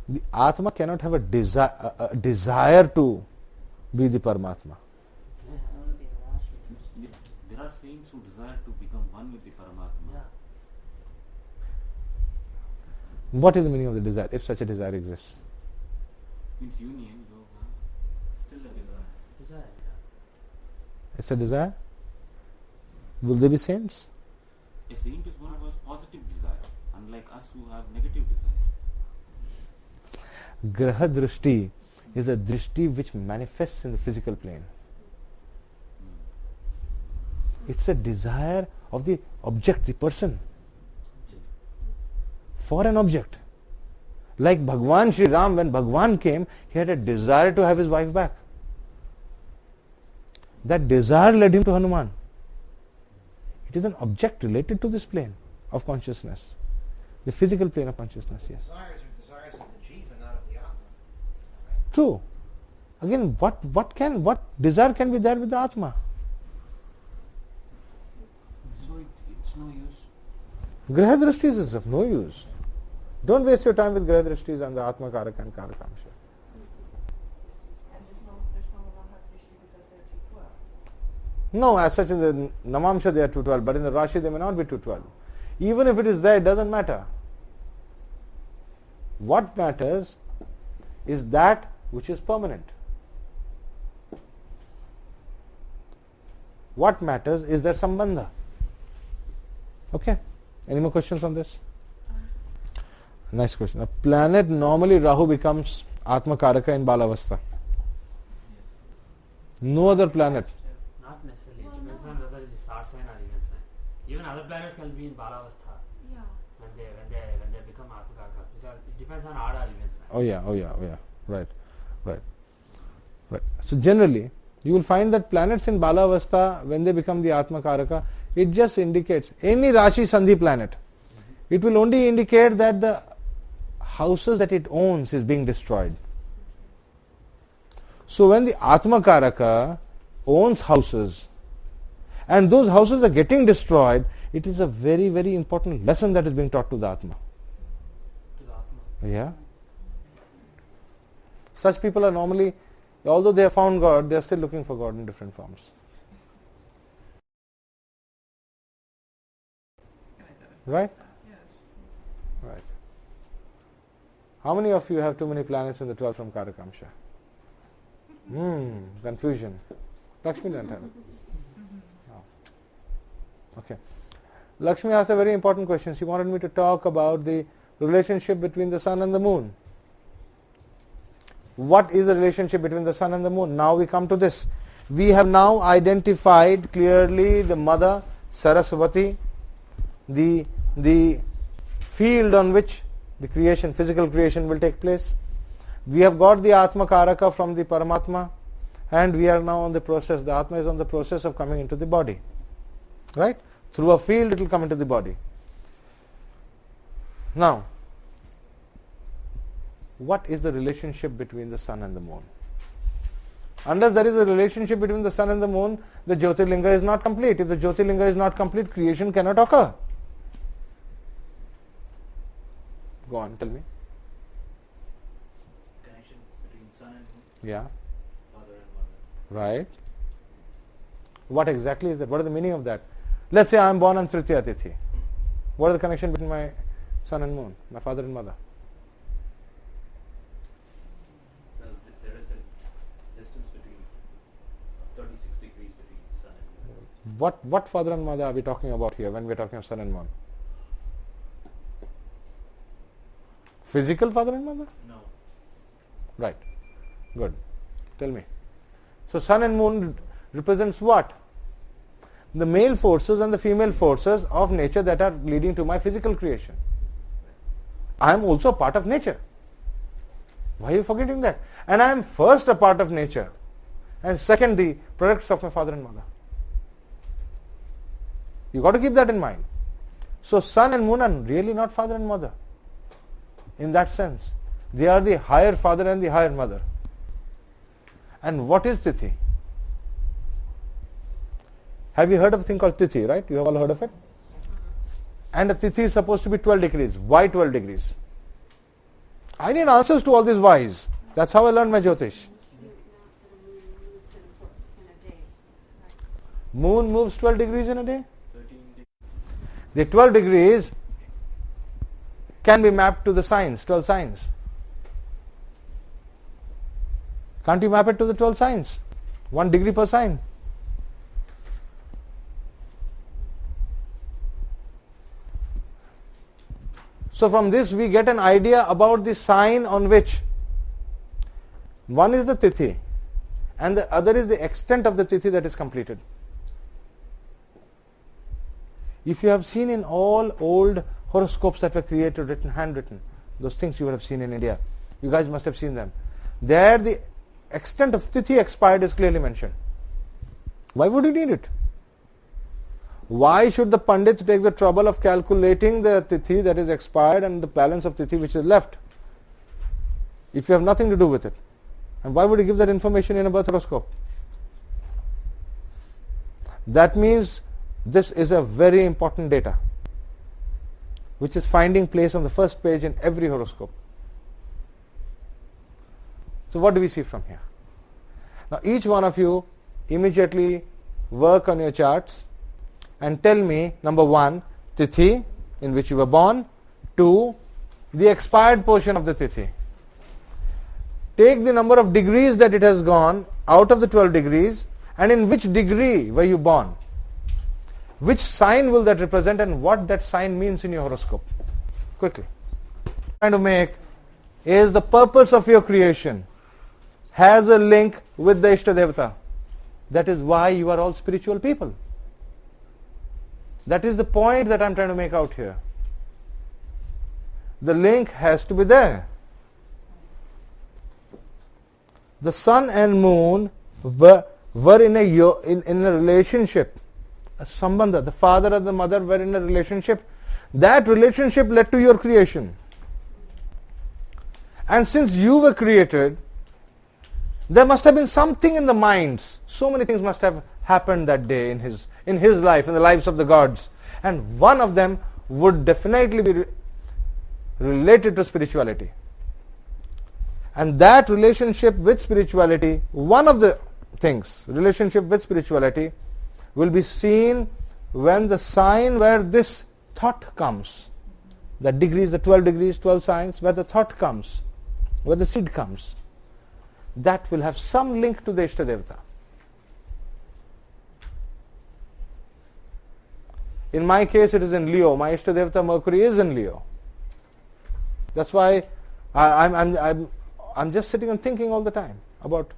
The Atma cannot have a desire to be the Paramatma. There are saints who desire to become one with the Paramatma. Yeah. What is the meaning of the desire, if such a desire exists? Means union, yoga. Still a desire. Desire, yeah. It's a desire? Will they be saints? A saint is one who has positive desire, unlike us who have negative desire. Graha Drishti is a drishti which manifests in the physical plane. It's a desire of the object, the person, for an object. Like Bhagwan Shri Ram, when Bhagwan came, he had a desire to have his wife back. That desire led him to Hanuman. It is an object related to this plane of consciousness, the physical plane of consciousness. Yes. Desires are desires of the jiva, not of the Atma. True. Again, what desire can be there with the Atma? So it's no use. Graha Drishtis is of no use. Don't waste your time with Graha Drishtis and the Ātmakāraka and Kārakamsha. And there's no Raha Drishti because they're 212. No, as such in the Namamsha they are 212, but in the Rashi they may not be 212. Even if it is there, it doesn't matter. What matters is that which is permanent. What matters is their Sambandha. Okay? Any more questions on this? Nice question. A planet, normally Rahu becomes Ātmakāraka in Balavastha. No other planet. Not necessarily. It depends on whether it is Sar sign or even sign. Even other planets can be in Balavastha Yeah. when they become Ātmakāraka, because it depends on odd or even sign. Oh yeah. Right. So generally, you will find that planets in Balavastha, when they become the Ātmakāraka, it just indicates any Rashi Sandhi planet. It will only indicate that the houses that it owns is being destroyed. So when the Ātmakāraka owns houses and those houses are getting destroyed, it is a very, very important lesson that is being taught to the Atma. To the Atma. Yeah. Such people are normally, although they have found God, they are still looking for God in different forms. Right? Yes. Right. How many of you have too many planets in the 12 from Kārakamsha? Confusion. Lakshmi doesn't have it. No. Okay. Lakshmi asked a very important question. She wanted me to talk about the relationship between the sun and the moon. What is the relationship between the sun and the moon? Now we come to this. We have now identified clearly the mother, Saraswati, the field on which the creation, physical creation will take place. We have got the Ātmakāraka from the Paramatma, and we are now on the process, the Atma is on the process of coming into the body. Right? Through a field it will come into the body. Now, what is the relationship between the sun and the moon? Unless there is a relationship between the sun and the moon, the Jyotirlinga is not complete. If the Jyotirlinga is not complete, creation cannot occur. Go on, tell me. Connection between sun and moon, Yeah, father and mother. right. What exactly is that? What is the meaning of that? Let's say I am born on Tritiya Tithi. What is the connection between my sun and moon, my father and mother? Well, there is a distance between 36 degrees between sun and moon. What father and mother are we talking about here when we are talking of sun and moon? Physical father and mother? No. Right. Good. Tell me. So sun and moon represents what? The male forces and the female forces of nature that are leading to my physical creation. I am also a part of nature. Why are you forgetting that? And I am first a part of nature, and second the products of my father and mother. You got to keep that in mind. So sun and moon are really not father and mother in that sense. They are the higher father and the higher mother. And what is Tithi? Have you heard of a thing called Tithi, right? You have all heard of it? And a Tithi is supposed to be 12 degrees. Why 12 degrees? I need answers to all these whys. That's how I learned my Jyotish. Moon moves 12 degrees in a day? 13 degrees. The 12 degrees can be mapped to the signs, 12 signs. Can't you map it to the 12 signs? 1 degree per sign. So from this we get an idea about the sign on which one is the Tithi and the other is the extent of the Tithi that is completed. If you have seen in all old horoscopes that were created, written, handwritten, those things you would have seen in India, you guys must have seen them. There the extent of Tithi expired is clearly mentioned. Why would you need it? Why should the Pandit take the trouble of calculating the Tithi that is expired and the balance of Tithi which is left, if you have nothing to do with it? And why would he give that information in a birth horoscope? That means this is a very important data which is finding place on the first page in every horoscope. So what do we see from here? Now each one of you immediately work on your charts and tell me, number 1, Tithi in which you were born, 2, the expired portion of the Tithi. Take the number of degrees that it has gone out of the 12 degrees and in which degree were you born. Which sign will that represent and what that sign means in your horoscope? Quickly. Trying to make is the purpose of your creation has a link with the Iṣṭa Devata. That is why you are all spiritual people. That is the point that I am trying to make out here. The link has to be there. The sun and moon were in a relationship, a Sambandha. The father and the mother were in a relationship. That relationship led to your creation. And since you were created, there must have been something in the minds. So many things must have happened that day in his life, in the lives of the gods. And one of them would definitely be related to spirituality. And that relationship with spirituality, one of the things, relationship with spirituality, will be seen when the sign where this thought comes, the degrees, the 12 degrees, 12 signs, where the thought comes, where the seed comes, that will have some link to the Iṣṭa Devata. In my case, it is in Leo. My Iṣṭa Devata Mercury is in Leo. That's why I'm just sitting and thinking all the time about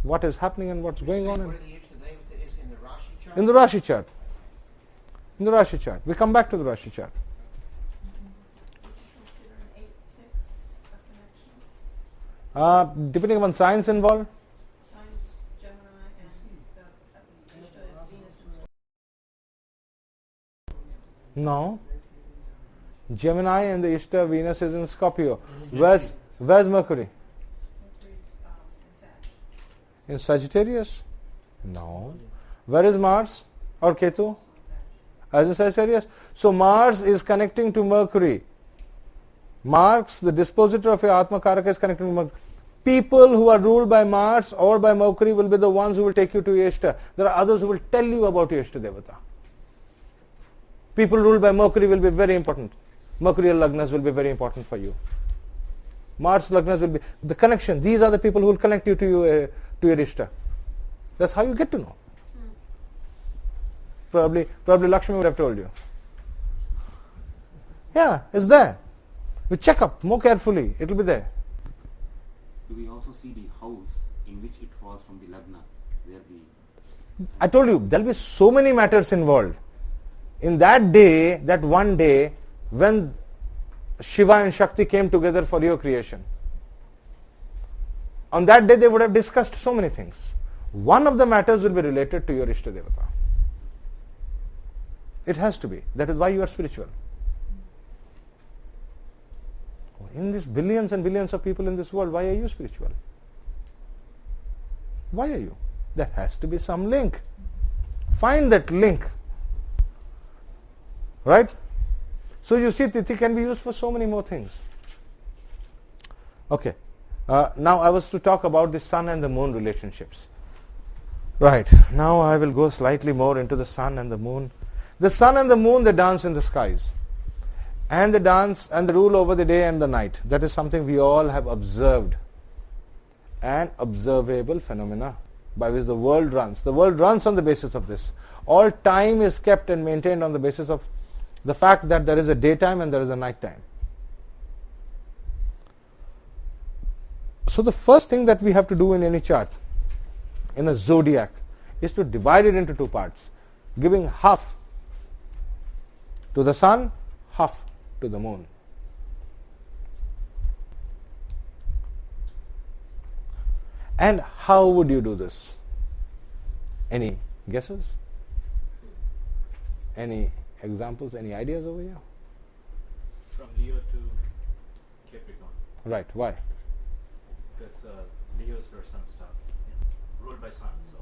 what is happening and what's going on. Where the Iṣṭa Devata is in the Rashi chart? In the Rashi chart. In the Rashi chart. We come back to the Rashi chart. Would you consider an 8-6 a connection? Depending upon signs involved, No. Gemini and the Iṣṭa Venus is in Scorpio. Where's Mercury? In Sagittarius? No. Where is Mars or Ketu? As in Sagittarius. So Mars is connecting to Mercury. Mars, the dispositor of your Ātmakāraka, is connecting to Mercury. People who are ruled by Mars or by Mercury will be the ones who will take you to Iṣṭa. There are others who will tell you about your Iṣṭa Devata. People ruled by Mercury will be very important. Mercurial lagnas will be very important for you. Mars lagnas will be the connection. These are the people who will connect you to your Iṣṭa. That's how you get to know. Probably Lakshmi would have told you. Yeah, it's there. You check up more carefully. It will be there. Do we also see the house in which it falls from the lagna, where the... I told you, there will be so many matters involved. In that day, that one day, when Shiva and Shakti came together for your creation, on that day they would have discussed so many things. One of the matters will be related to your Iṣṭa Devata. It has to be. That is why you are spiritual. In these billions and billions of people in this world, why are you spiritual? Why are you? There has to be some link. Find that link. Right? So you see, Tithi can be used for so many more things. Okay. Now I was to talk about the sun and the moon relationships. Right. Now I will go slightly more into the sun and the moon. The sun and the moon, they dance in the skies. And they dance and they rule over the day and the night. That is something we all have observed. An observable phenomena by which the world runs. The world runs on the basis of this. All time is kept and maintained on the basis of the fact that there is a daytime and there is a night time. So the first thing that we have to do in any chart, in a zodiac, is to divide it into two parts, giving half to the sun, half to the moon. And how would you do this? Any guesses? Any examples, any ideas over here? From Leo to Capricorn. Right, why? Because Leo is where sun starts. Ruled by sun. So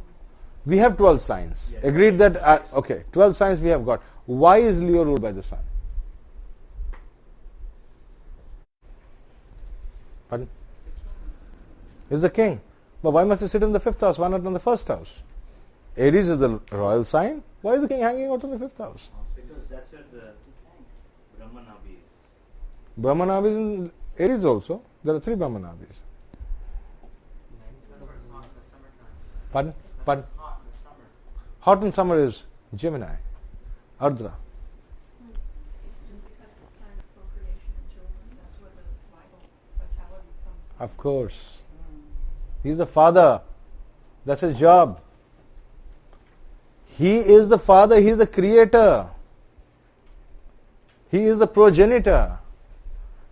We have 12 signs. Yeah. Agreed that, okay, 12 signs we have got. Why is Leo ruled by the sun? Pardon? Is the king. But why must he sit in the 5th house? Why not in the 1st house? Aries is the royal sign. Why is the king hanging out in the 5th house? Because that's where the Brahmanavi is. Brahmanavi is in Aries also. There are 3 Brahmanavis. Pardon? Pardon? Hot in summer is Gemini, Ardra. Because it's a sign of procreation and children. That's where the vital vitality comes from. Of course. He is the father. That's his job. He is the father. He is the creator. He is the progenitor.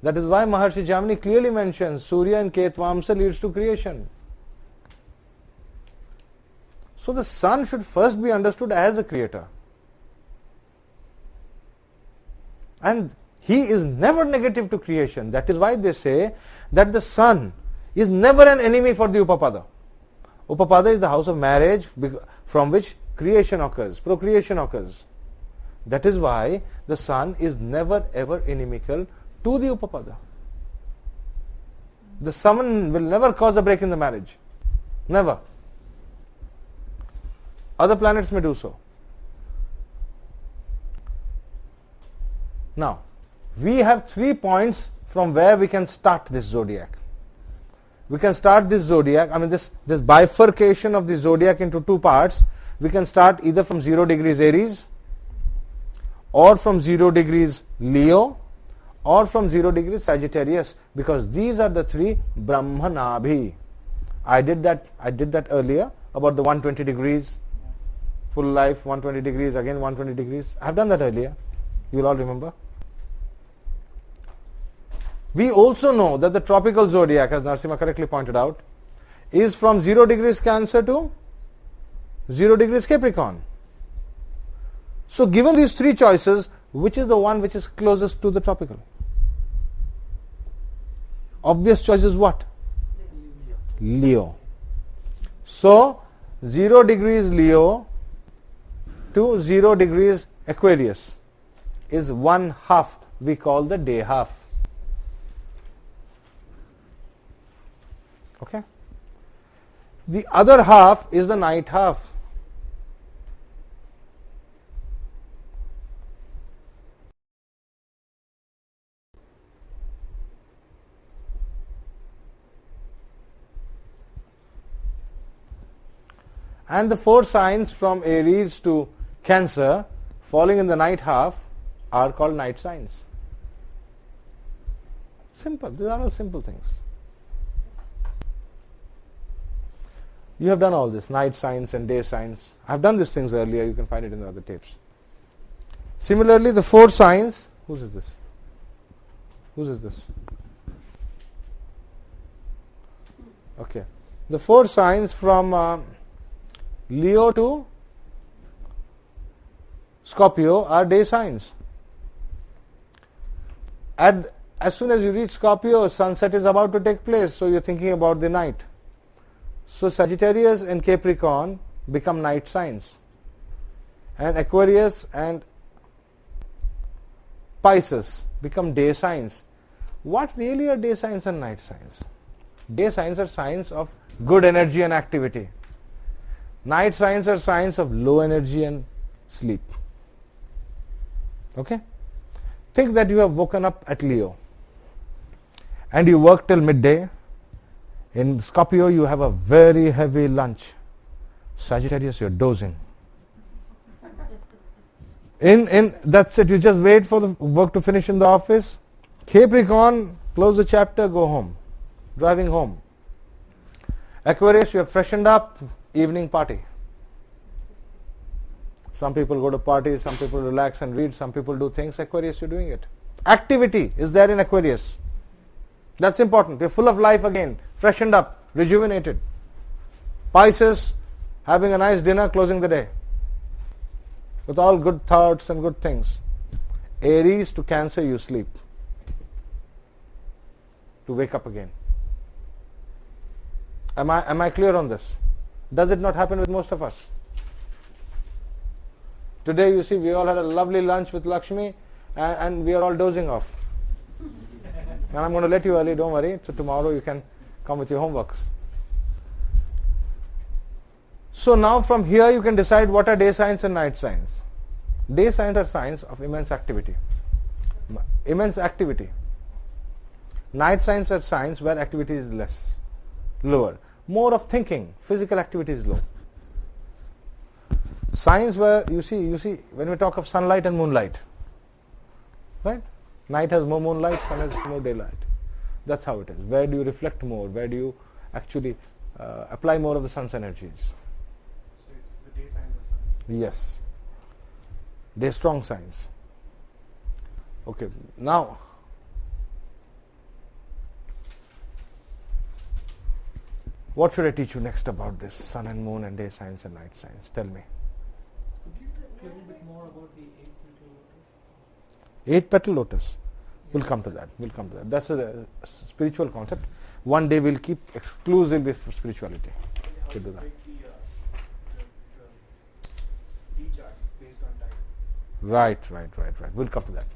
That is why Maharshi Jamini clearly mentions Surya and Ketvamsa leads to creation. So the sun should first be understood as the creator. And he is never negative to creation. That is why they say that the sun is never an enemy for the Upapada. Upapada is the house of marriage from which creation occurs, procreation occurs. That is why the sun is never ever inimical to the Upapada. The sun will never cause a break in the marriage. Never. Other planets may do so. Now, we have 3 points from where we can start this zodiac. We can start this zodiac, this bifurcation of the zodiac into 2 parts. We can start either from 0 degrees Aries, or from 0 degrees Leo, or from 0 degrees Sagittarius, because these are the 3 Brahmanabhi. I did that earlier about the 120 degrees, full life, 120 degrees, again 120 degrees. I have done that earlier. You will all remember. We also know that the tropical zodiac, as Narasimha correctly pointed out, is from 0 degrees Cancer to 0 degrees Capricorn. So given these 3 choices, which is the one which is closest to the tropical? Obvious choice is what? Leo. So 0 degrees Leo to 0 degrees Aquarius is 1/2, we call the day half. Okay? The other half is the night half. And the 4 signs from Aries to Cancer falling in the night half are called night signs. Simple. These are all simple things. You have done all this, night signs and day signs. I have done these things earlier. You can find it in the other tapes. Similarly, the 4 signs. Whose is this? Whose is this? Okay. The 4 signs from Leo to Scorpio are day signs. As soon as you reach Scorpio, sunset is about to take place, so you're thinking about the night. So Sagittarius and Capricorn become night signs, and Aquarius and Pisces become day signs. What really are day signs and night signs? Day signs are signs of good energy and activity. Night signs are signs of low energy and sleep. Okay? Think that you have woken up at Leo and you work till midday. In Scorpio, you have a very heavy lunch. Sagittarius, you're dozing. That's it. You just wait for the work to finish in the office. Capricorn, close the chapter, go home. Driving home. Aquarius, you have freshened up, evening party. Some people go to parties, some people relax and read, some people do things. Aquarius, you're doing it. Activity is there in Aquarius. That's important. You're full of life again, freshened up, rejuvenated. Pisces, having a nice dinner, closing the day with all good thoughts and good things. Aries to Cancer, you sleep to wake up again. Am I clear on this? Does it not happen with most of us? Today, you see, we all had a lovely lunch with Lakshmi and we are all dozing off. And I'm going to let you early, don't worry. So tomorrow you can come with your homeworks. So now from here you can decide what are day signs and night signs. Day signs are signs of immense activity. Immense activity. Night signs are signs where activity is less, lower. More of thinking, physical activity is low. Signs where you see when we talk of sunlight and moonlight, right? Night has more moonlight, sun has more daylight. That's how it is. Where do you reflect more? Where do you actually apply more of the sun's energies? So it's the day signs or sun. Yes. Day strong signs. Okay, now what should I teach you next about this sun and moon and day signs and night signs? Tell me. Could you say a little bit more about the 8-petal lotus? 8-petal lotus. We'll come to that. We'll come to that. That's a spiritual concept. One day we'll keep exclusively for spirituality. How To do do you that. break the D-charts based on time? Right. We'll come to that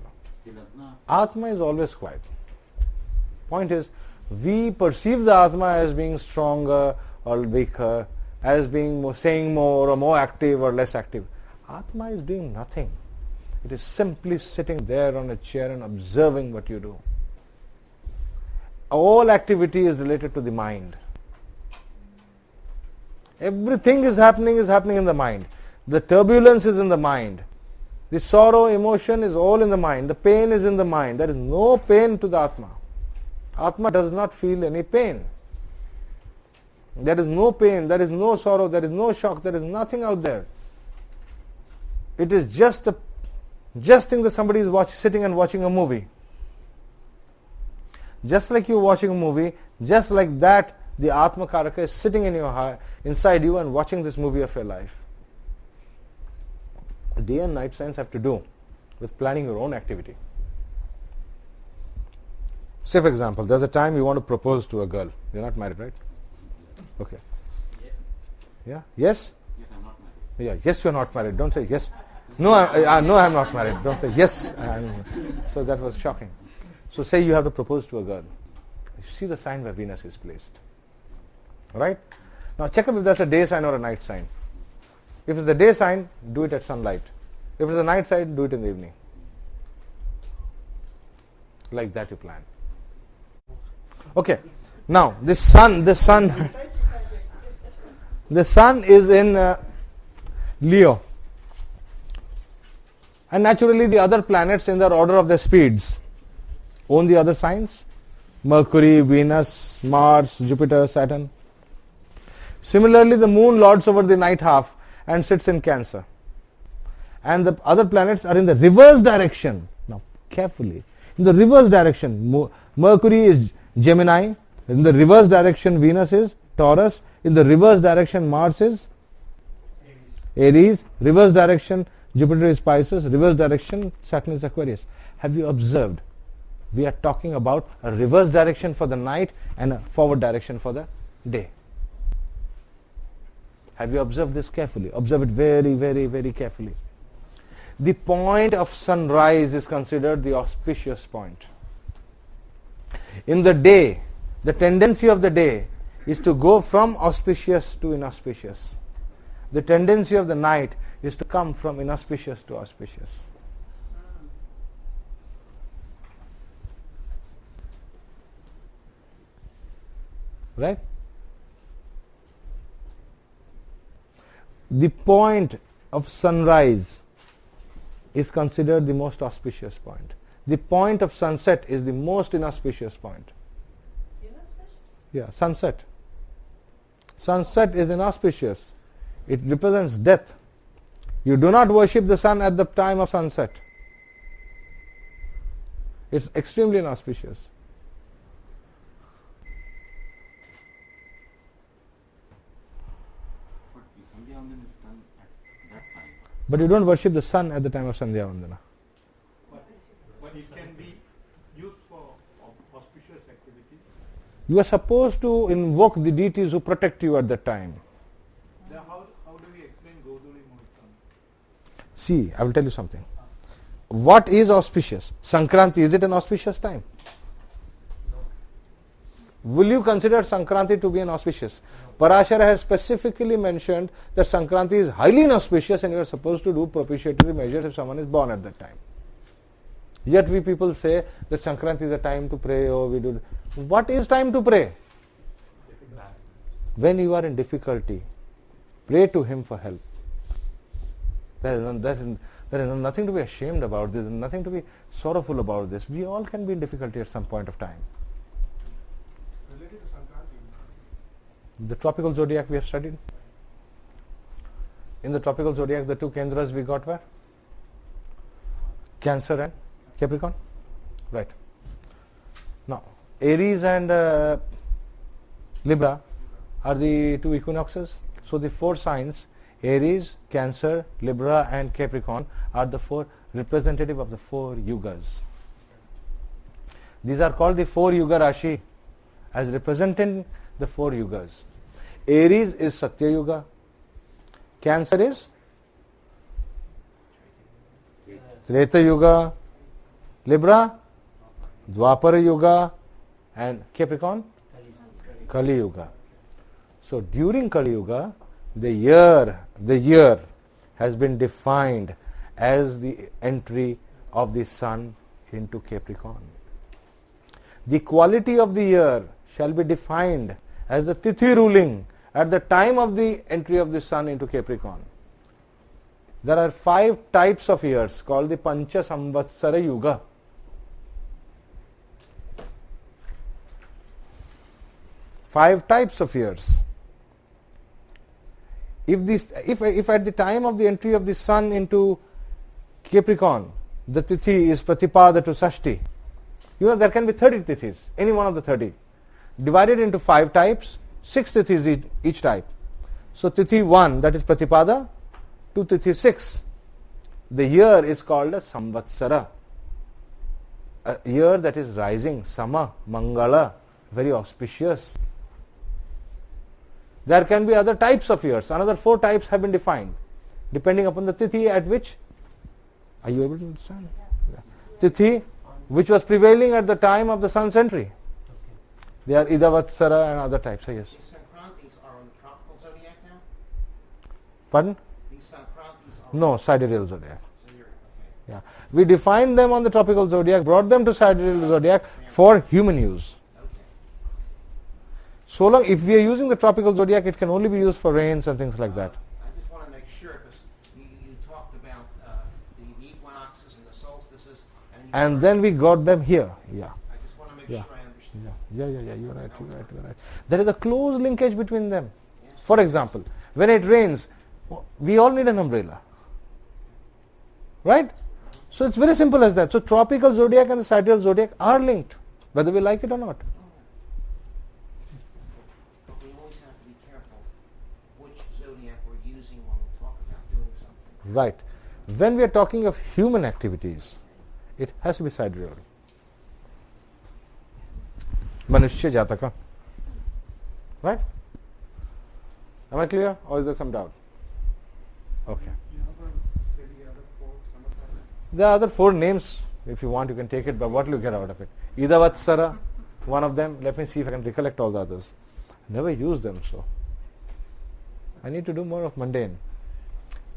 now. Atma is always quiet. Point is, we perceive the Atma as being stronger or weaker, as being saying more or more active or less active. Atma is doing nothing. It is simply sitting there on a chair and observing what you do. All activity is related to the mind. Everything is happening in the mind. The turbulence is in the mind. The sorrow, emotion is all in the mind. The pain is in the mind. There is no pain to the Atma. Atma does not feel any pain. There is no pain, there is no sorrow, there is no shock, there is nothing out there. It is just think that somebody is sitting and watching a movie. Just like you're watching a movie, just like that, the Ātmakāraka is sitting in your heart, inside you and watching this movie of your life. Day and night signs have to do with planning your own activity. Say for example, there's a time you want to propose to a girl. You're not married, right? Okay. Yes. Yeah? Yes? Yes, I'm not married. Yeah. Yes, you're not married. Don't say yes. No, I'm not married. Don't say yes. So that was shocking. So say you have to propose to a girl. You see the sign where Venus is placed. Right? Now check up if there's a day sign or a night sign. If it's the day sign, do it at sunlight. If it's a night sign, do it in the evening. Like that you plan. Okay. Now the sun is in Leo. And naturally the other planets in their order of their speeds own the other signs. Mercury, Venus, Mars, Jupiter, Saturn. Similarly, the moon lords over the night half and sits in Cancer. And the other planets are in the reverse direction. Now, carefully. In the reverse direction, Mercury is Gemini. In the reverse direction, Venus is Taurus. In the reverse direction, Mars is Aries. Reverse direction, Jupiter is Pisces. Reverse direction, Saturn is Aquarius. Have you observed? We are talking about a reverse direction for the night and a forward direction for the day. Have you observed this carefully? Observe it very, very, very carefully. The point of sunrise is considered the auspicious point. In the day, the tendency of the day is to go from auspicious to inauspicious. The tendency of the night is to come from inauspicious to auspicious. Right? The point of sunrise is considered the most auspicious point. The point of sunset is the most inauspicious point. Inauspicious? Yeah, sunset. Sunset is inauspicious. It represents death. You do not worship the sun at the time of sunset. It's extremely inauspicious. But the Sandhya Vandana is done at that time. But you don't worship the sun at the time of Sandhya Vandana. But it can be used for auspicious activity. You are supposed to invoke the deities who protect you at that time. Then how do we explain Goduli Muhurtam? See, I will tell you something. What is auspicious? Sankranti, is it an auspicious time? Will you consider Sankranti to be an auspicious? Parashara has specifically mentioned that Sankranti is highly inauspicious and you are supposed to do propitiatory measures if someone is born at that time. Yet we people say that Sankranti is a time to pray or we do. What is time to pray? When you are in difficulty, pray to him for help. There is nothing to be ashamed about. There is nothing to be sorrowful about this. We all can be in difficulty at some point of time. Related to Sankranti. The tropical zodiac we have studied. In the tropical zodiac, the two kendras we got were Cancer and Capricorn. Right. Now, Aries and Libra are the two equinoxes. So the four signs, Aries, Cancer, Libra and Capricorn, are the four representative of the four yugas. These are called the four yuga Rashi as representing the four yugas. Aries is Satya Yuga. Cancer is Treta Yuga. Libra, Dwapara Yuga, and Capricorn, Kali Yuga. So during Kali Yuga, the year has been defined as the entry of the sun into Capricorn. The quality of the year shall be defined as the Tithi ruling at the time of the entry of the sun into Capricorn. There are 5 types of years called the Pancha Samvatsara Yuga. Five types of years. If at the time of the entry of the sun into Capricorn, the Tithi is Pratipada to Sashti, there can be 30 Tithis, any one of the 30, divided into 5 types, 6 Tithis each type. So Tithi 1, that is Pratipada, to Tithi 6, the year is called a Samvatsara, a year that is rising, Sama, Mangala, very auspicious. There can be other types of years. Another 4 types have been defined, depending upon the tithi at which. Are you able to understand? Yeah. Tithi, which was prevailing at the time of the sun century. They are Idavatsara and other types. Yes. These Sankrantis are on the tropical zodiac now? Pardon? These Sankrantis are No, sidereal zodiac. Sidereal, okay. Yeah. We defined them on the tropical zodiac, brought them to sidereal zodiac for human use. Okay. So long, if we are using the tropical zodiac, it can only be used for rains and things like that. I just want to make sure, because you talked about the equinoxes and the solstices, And then we got them here. Yeah. I just want to make Yeah. sure I understand. Yeah. You're right. There is a close linkage between them. For example, when it rains, we all need an umbrella. Right? So it's very simple as that. So tropical zodiac and the sidereal zodiac are linked, whether we like it or not. But we always have to be careful which zodiac we're using when we talk about doing something. Right. When we are talking of human activities, it has to be sidereal. Manushya Jataka. Right? Am I clear, or is there some doubt? Okay. You know, say the other 4 Samatara. The other 4 names, if you want, you can take it, but what will you get out of it? Idavatsara, one of them. Let me see if I can recollect all the others. Never used them, so I need to do more of mundane.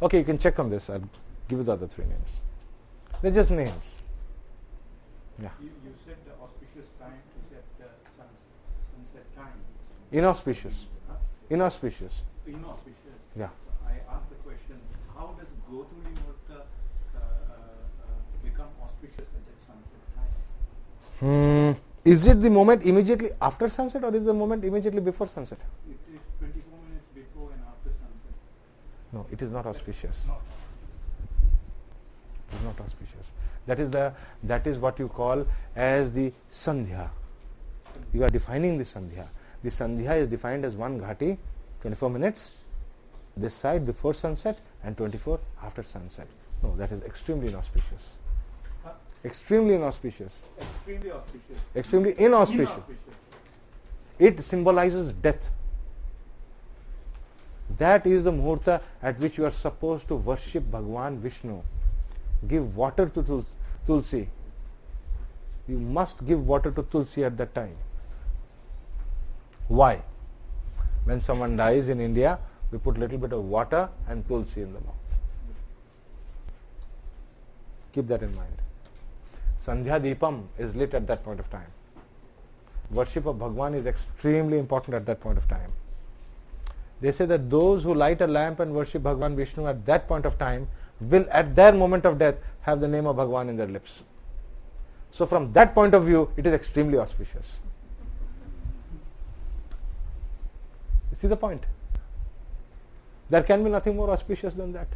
Okay, you can check on this. I'll give you the other 3 names. They're just names. Yeah. You said the auspicious time to set the sunset time. Inauspicious. Huh? Inauspicious. Inauspicious. Yeah. I asked the question, how does Jyotirliṅga become auspicious at that sunset time? Is it the moment immediately after sunset, or is it the moment immediately before sunset? It is 24 minutes before and after sunset. No, it is not auspicious. Not It is not auspicious. That is what you call as the Sandhya. You are defining the Sandhya. The Sandhya is defined as 1 ghati, 24 minutes, this side before sunset, and 24 after sunset. No, that is extremely inauspicious. Extremely inauspicious. extremely auspicious. Extremely inauspicious. It symbolizes death. That is the muhurta at which you are supposed to worship Bhagwan Vishnu. Give water to Tulsi. You must give water to Tulsi at that time. Why? When someone dies in India, we put little bit of water and Tulsi in the mouth. Keep that in mind. Sandhya Deepam is lit at that point of time. Worship of Bhagwan is extremely important at that point of time. They say that those who light a lamp and worship Bhagwan Vishnu at that point of time will at their moment of death have the name of Bhagwan in their lips. So from that point of view, it is extremely auspicious. You see the point? There can be nothing more auspicious than that.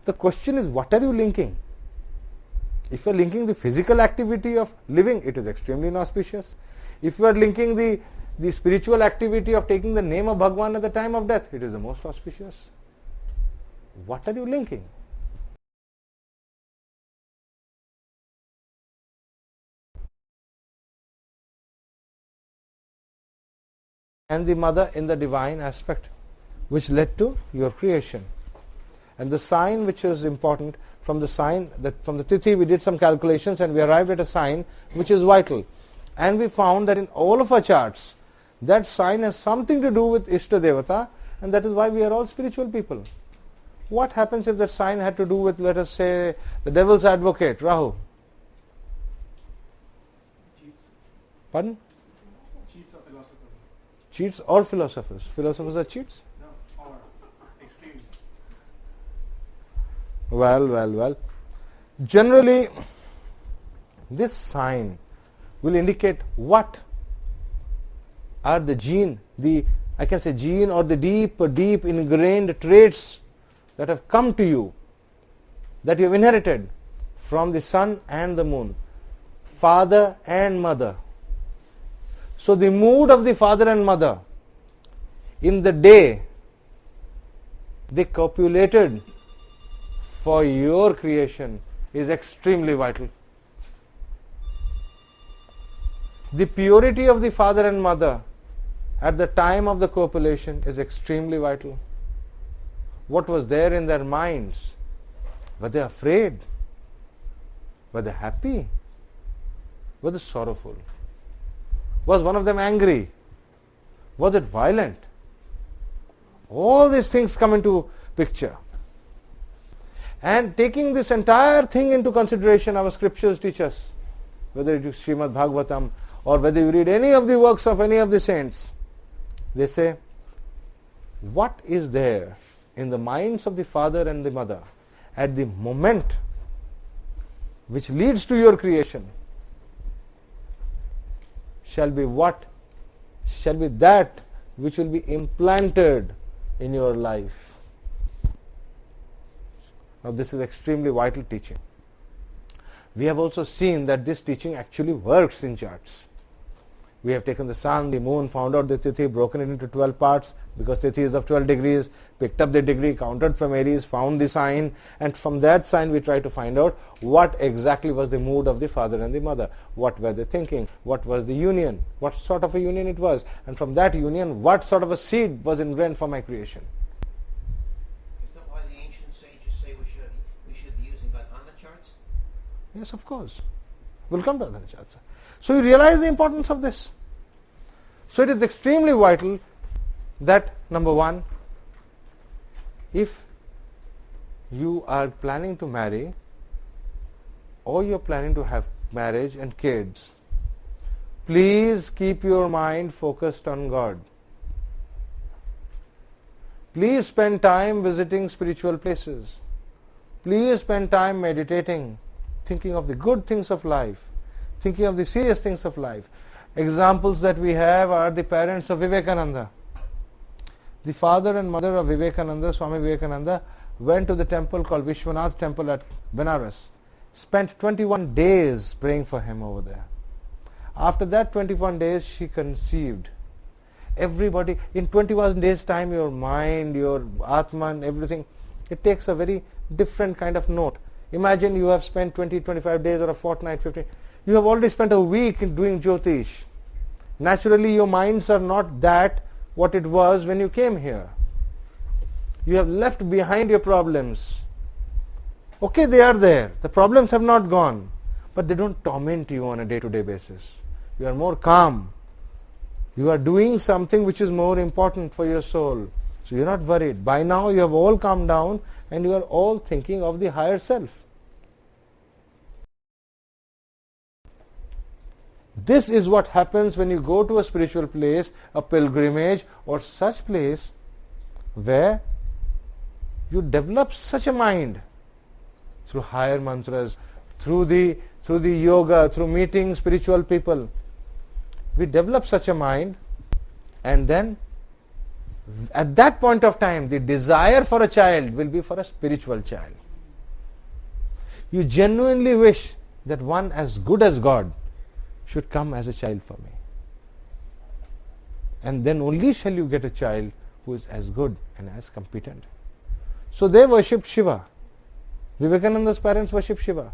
The question is, what are you linking? If you are linking the physical activity of living, it is extremely inauspicious. If you are linking the spiritual activity of taking the name of Bhagwan at the time of death, it is the most auspicious. What are you linking? And the mother in the divine aspect, which led to your creation. And the sign which is important, from the sign that from the tithi we did some calculations and we arrived at a sign which is vital. And we found that in all of our charts, that sign has something to do with Iṣṭa Devata, and that is why we are all spiritual people. What happens if that sign had to do with, let us say, the devil's advocate, Rahu? Cheats. Pardon? Cheats or philosophers? Cheats or philosophers? Philosophers are cheats? No, or extremes. Well. Generally, this sign will indicate what are the gene, I can say gene or the deep ingrained traits that have come to you, that you have inherited from the sun and the moon, father and mother. So the mood of the father and mother in the day they copulated for your creation is extremely vital. The purity of the father and mother at the time of the copulation is extremely vital. What was there in their minds? Were they afraid? Were they happy? Were they sorrowful? Was one of them angry? Was it violent? All these things come into picture. And taking this entire thing into consideration, our scriptures teach us, whether it is Srimad Bhagavatam or whether you read any of the works of any of the saints, they say, what is there in the minds of the father and the mother at the moment which leads to your creation shall be that which will be implanted in your life. Now this is extremely vital teaching. We have also seen that this teaching actually works in charts. We have taken the sun, the moon, found out the Tithi, broken it into 12 parts because Tithi is of 12 degrees, picked up the degree, counted from Aries, found the sign, and from that sign we try to find out what exactly was the mood of the father and the mother, what were they thinking, what was the union, what sort of a union it was, and from that union what sort of a seed was ingrained for my creation. Is that why the ancient sages say we should be using Ātma charts? Yes, of course. We'll come to Ātma charts. So you realize the importance of this. So it is extremely vital that, number one, if you are planning to marry or you are planning to have marriage and kids, please keep your mind focused on God. Please spend time visiting spiritual places. Please spend time meditating, thinking of the good things of life, thinking of the serious things of life. Examples that we have are the parents of Vivekananda. The father and mother of Vivekananda, Swami Vivekananda, went to the temple called Vishwanath Temple at Benares, spent 21 days praying for him over there. After that 21 days, she conceived. Everybody, in 21 days time, your mind, your Atma and everything, it takes a very different kind of note. Imagine you have spent 20, 25 days or a fortnight, 15. You have already spent a week in doing Jyotish. Naturally, your minds are not that what it was when you came here. You have left behind your problems. Okay, they are there. The problems have not gone, but they don't torment you on a day-to-day basis. You are more calm. You are doing something which is more important for your soul. So you are not worried. By now you have all calmed down and you are all thinking of the higher self. This is what happens when you go to a spiritual place, a pilgrimage or such place where you develop such a mind through higher mantras, through the yoga, through meeting spiritual people. We develop such a mind, and then at that point of time the desire for a child will be for a spiritual child. You genuinely wish that one as good as God should come as a child for me. And then only shall you get a child who is as good and as competent. So they worshipped Shiva. Vivekananda's parents worshipped Shiva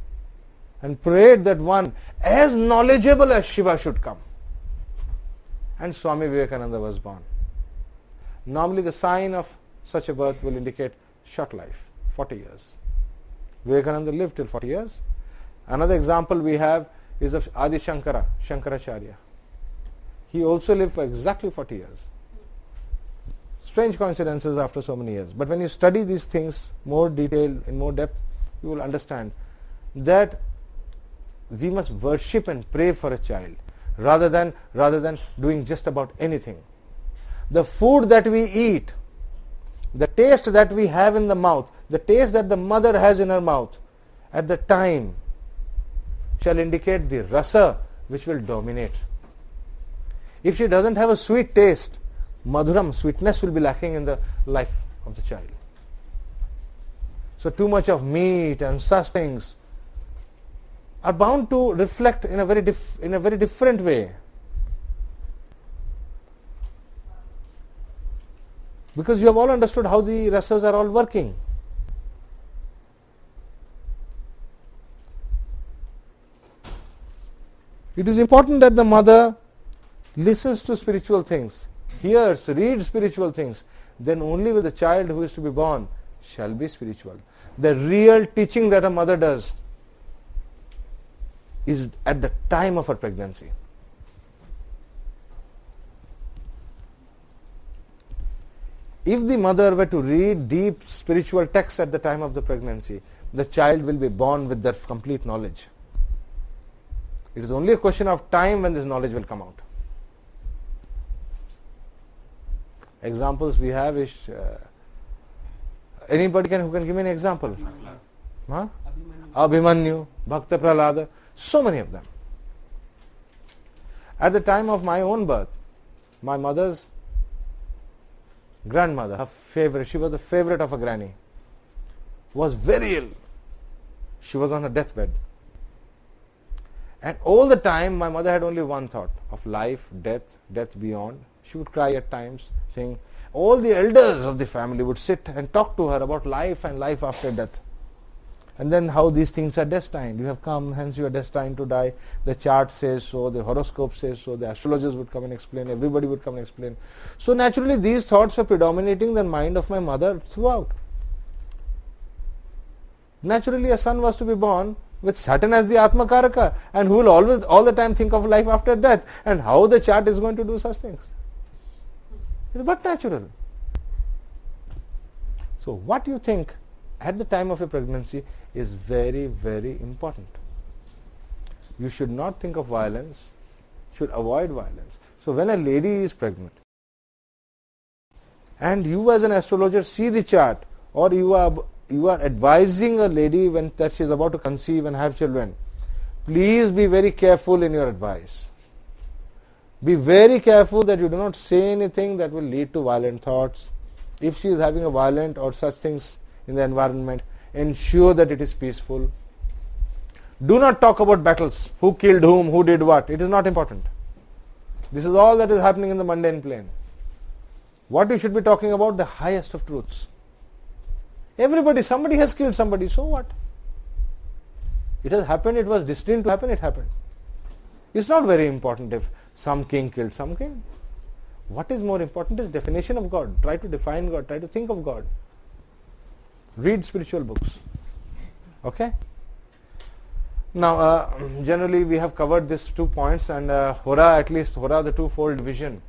and prayed that one as knowledgeable as Shiva should come. And Swami Vivekananda was born. Normally the sign of such a birth will indicate short life, 40 years. Vivekananda lived till 40 years. Another example we have is of Adi Shankara, Shankaracharya. He also lived for exactly 40 years. Strange coincidences after so many years. But when you study these things more detail, in more depth, you will understand that we must worship and pray for a child rather than doing just about anything. The food that we eat, the taste that we have in the mouth, the taste that the mother has in her mouth at the time shall indicate the rasa which will dominate. If she doesn't have a sweet taste, madhuram, sweetness will be lacking in the life of the child. So too much of meat and such things are bound to reflect in a very different way. Because you have all understood how the rasas are all working. It is important that the mother listens to spiritual things, hears, reads spiritual things. Then only will the child who is to be born shall be spiritual. The real teaching that a mother does is at the time of her pregnancy. If the mother were to read deep spiritual texts at the time of the pregnancy, the child will be born with that complete knowledge. It is only a question of time when this knowledge will come out. Examples we have is, anybody who can give me an example? Huh? Abhimanyu, Bhakta Prahlada, so many of them. At the time of my own birth, my mother's grandmother, her favorite, she was the favorite of a granny, was very ill. She was on her deathbed. And all the time my mother had only one thought of life, death, death beyond. She would cry at times, saying, all the elders of the family would sit and talk to her about life and life after death. And then how these things are destined. You have come, hence you are destined to die. The chart says so, the horoscope says so, the astrologers would come and explain, everybody would come and explain. So naturally these thoughts were predominating the mind of my mother throughout. Naturally a son was to be born with Saturn as the Ātmakāraka, and who will always all the time think of life after death and how the chart is going to do such things. It is but natural. So what you think at the time of a pregnancy is very, very important. You should not think of violence, should avoid violence. So when a lady is pregnant and you as an astrologer see the chart, or you are advising a lady when that she is about to conceive and have children, please be very careful in your advice. Be very careful that you do not say anything that will lead to violent thoughts. If she is having a violent or such things in the environment, ensure that it is peaceful. Do not talk about battles, who killed whom, who did what. It is not important. This is all that is happening in the mundane plane. What you should be talking about, the highest of truths. Somebody has killed somebody, so what? It has happened, it was destined to happen, it happened. It's not very important if some king killed some king. What is more important is definition of God. Try to define God, try to think of God. Read spiritual books. Okay? Now, generally we have covered these 2 points, and Hora, the twofold division.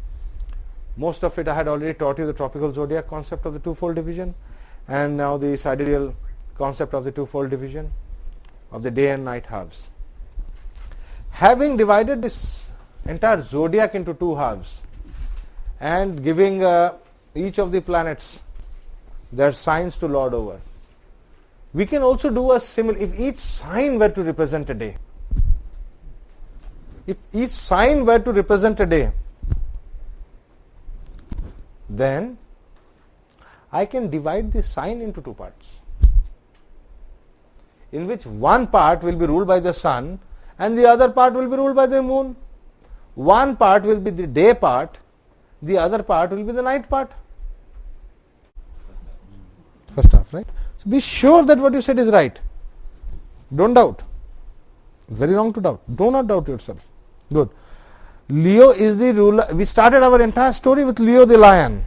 Most of it I had already taught you, the tropical zodiac concept of the twofold division, and now the sidereal concept of the twofold division of the day and night halves. Having divided this entire zodiac into 2 halves and giving each of the planets their signs to lord over, we can also do a similar, if each sign were to represent a day. If each sign were to represent a day, then I can divide the sign into 2 parts, in which one part will be ruled by the sun and the other part will be ruled by the moon. One part will be the day part, the other part will be the night part. First half, right? So be sure that what you said is right. Don't doubt. It's very wrong to doubt. Do not doubt yourself. Good. Leo is the ruler. We started our entire story with Leo the lion.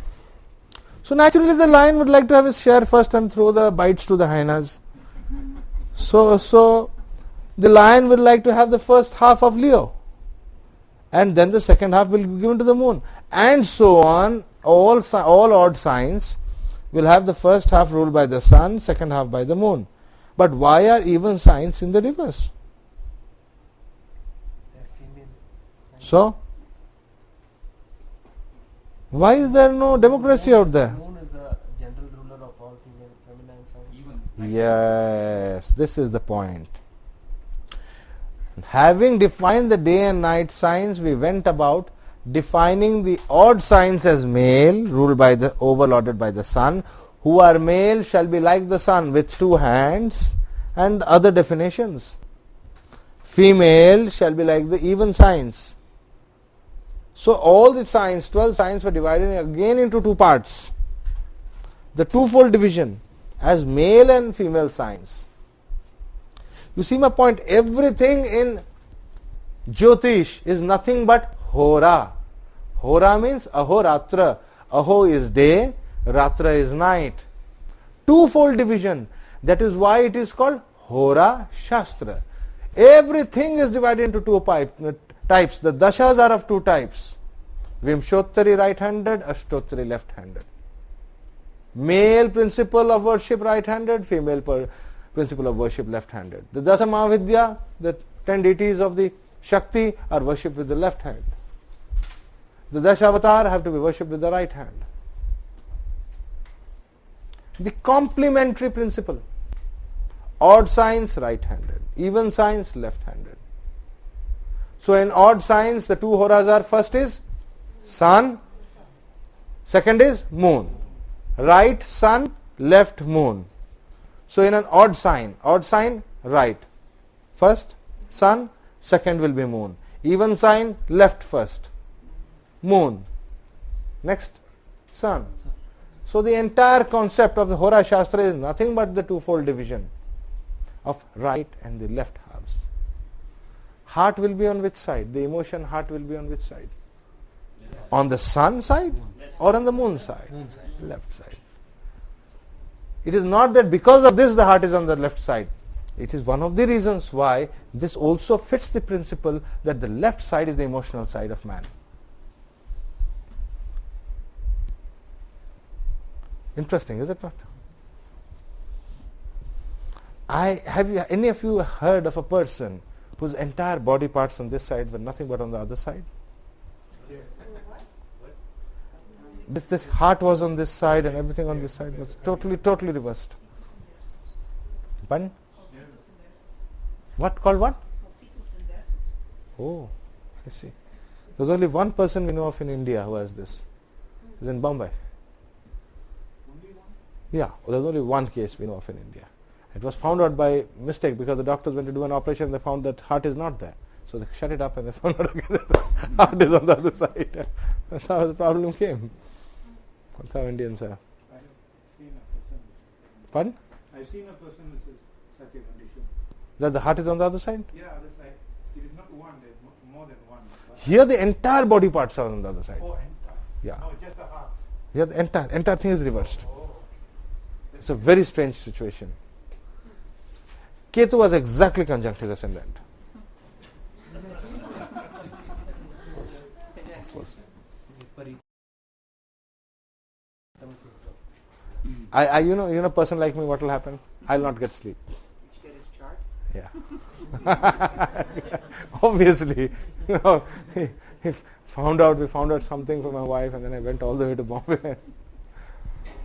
So naturally the lion would like to have his share first and throw the bites to the hyenas. So the lion will like to have the first half of Leo, and then the second half will be given to the moon, and so on. All odd signs will have the first half ruled by the sun, second half by the moon. But why are even signs in the reverse? So why is there no democracy out there? Moon is the general ruler of all feminine signs. Yes, this is the point. Having defined the day and night signs, we went about defining the odd signs as male, ruled by the overlorded by the sun. Who are male shall be like the sun with 2 hands, and other definitions. Female shall be like the even signs. So all the signs, 12 signs, were divided again into 2 parts. the twofold division as male and female signs. You see my point? Everything in Jyotish is nothing but Hora. Hora means Ahoratra. Aho is day, Ratra is night. Twofold division. That is why it is called Hora Shastra. Everything is divided into two types. The dashas are of two types. Vimshottari right-handed, Ashtottari left-handed. Male principle of worship right-handed, female principle of worship left-handed. The Dasa Mahavidya, the 10 deities of the Shakti, are worshipped with the left hand. The Dashavatar have to be worshipped with the right hand. The complementary principle. Odd signs right-handed, even signs left-handed. So in odd signs, the two horas are: first is sun, second is moon. Right sun, left moon. So in an odd sign right, first sun, second will be moon. Even sign, left first, moon, next sun. So the entire concept of the Hora Shastra is nothing but the twofold division of right and the left halves. Heart will be on which side? The emotion heart will be on which side? On the sun side or on the moon side? Left side. It is not that because of this the heart is on the left side. It is one of the reasons why this also fits the principle that the left side is the emotional side of man. Interesting, is it not? Have any of you heard of a person whose entire body parts on this side were nothing but on the other side? This heart was on this side and everything on this side was totally reversed. Pardon? What called what? Oh, I see. There's only one person we know of in India who has this. It's in Bombay. Yeah, there's only one case we know of in India. It was found out by mistake because the doctors went to do an operation and they found that heart is not there. So they shut it up and they found out that the heart is on the other side. That's how the problem came. That's how Indians are. I have seen a person. Pardon? I've seen a person with such a condition. That the heart is on the other side? Yeah, other side. It is not one, there is more than one. Here the entire body parts are on the other side. Oh, entire. Yeah. No, just the heart. Here the entire thing is reversed. Oh. It's a very strange situation. Ketu was exactly conjunct his ascendant. I you know a person like me, what will happen? I'll not get sleep. Did you get his chart? Yeah. Obviously, we found out something from my wife, and then I went all the way to Bombay.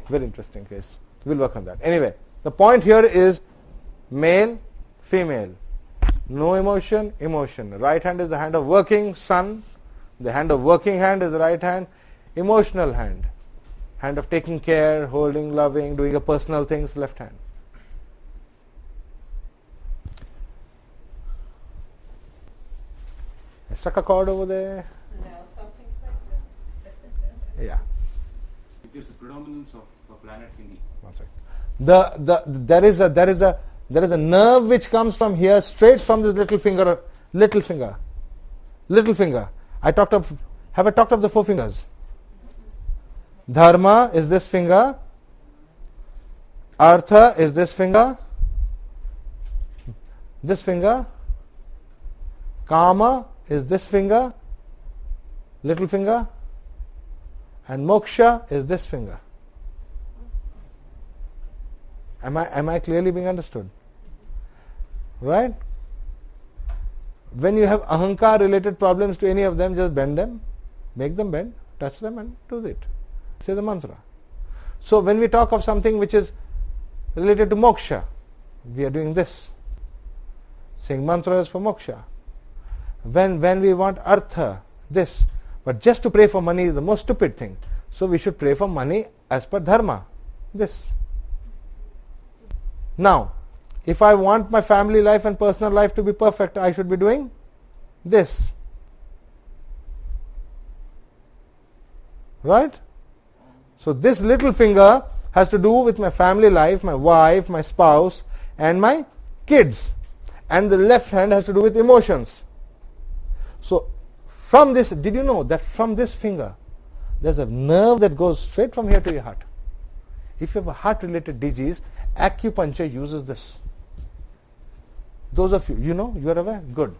Very interesting case. We'll work on that. Anyway, the point here is male, female. No emotion, emotion. Right hand is the hand of working, sun. The hand of working hand is the right hand. Emotional hand. Hand of taking care, holding, loving, doing your personal things, left hand. I struck a chord over there. No, something's like this. Yeah. If there's a predominance of planets in the 1 second. There is a nerve which comes from here, straight from this little finger. Have I talked of the 4 fingers? Dharma is this finger. Artha is this finger. This finger. Kama is this finger, little finger. And moksha is this finger. Am I clearly being understood? Right? When you have ahankar related problems to any of them, just bend them, make them bend, touch them and do it. Say the mantra. So when we talk of something which is related to moksha, we are doing this. Saying mantras for moksha. When we want artha, this. But just to pray for money is the most stupid thing. So we should pray for money as per dharma. This. Now, if I want my family life and personal life to be perfect, I should be doing this. Right? So this little finger has to do with my family life, my wife, my spouse, and my kids. And the left hand has to do with emotions. So from this, did you know that from this finger, there's a nerve that goes straight from here to your heart? If you have a heart-related disease, acupuncture uses this. Those of you, you know, you are aware? Good.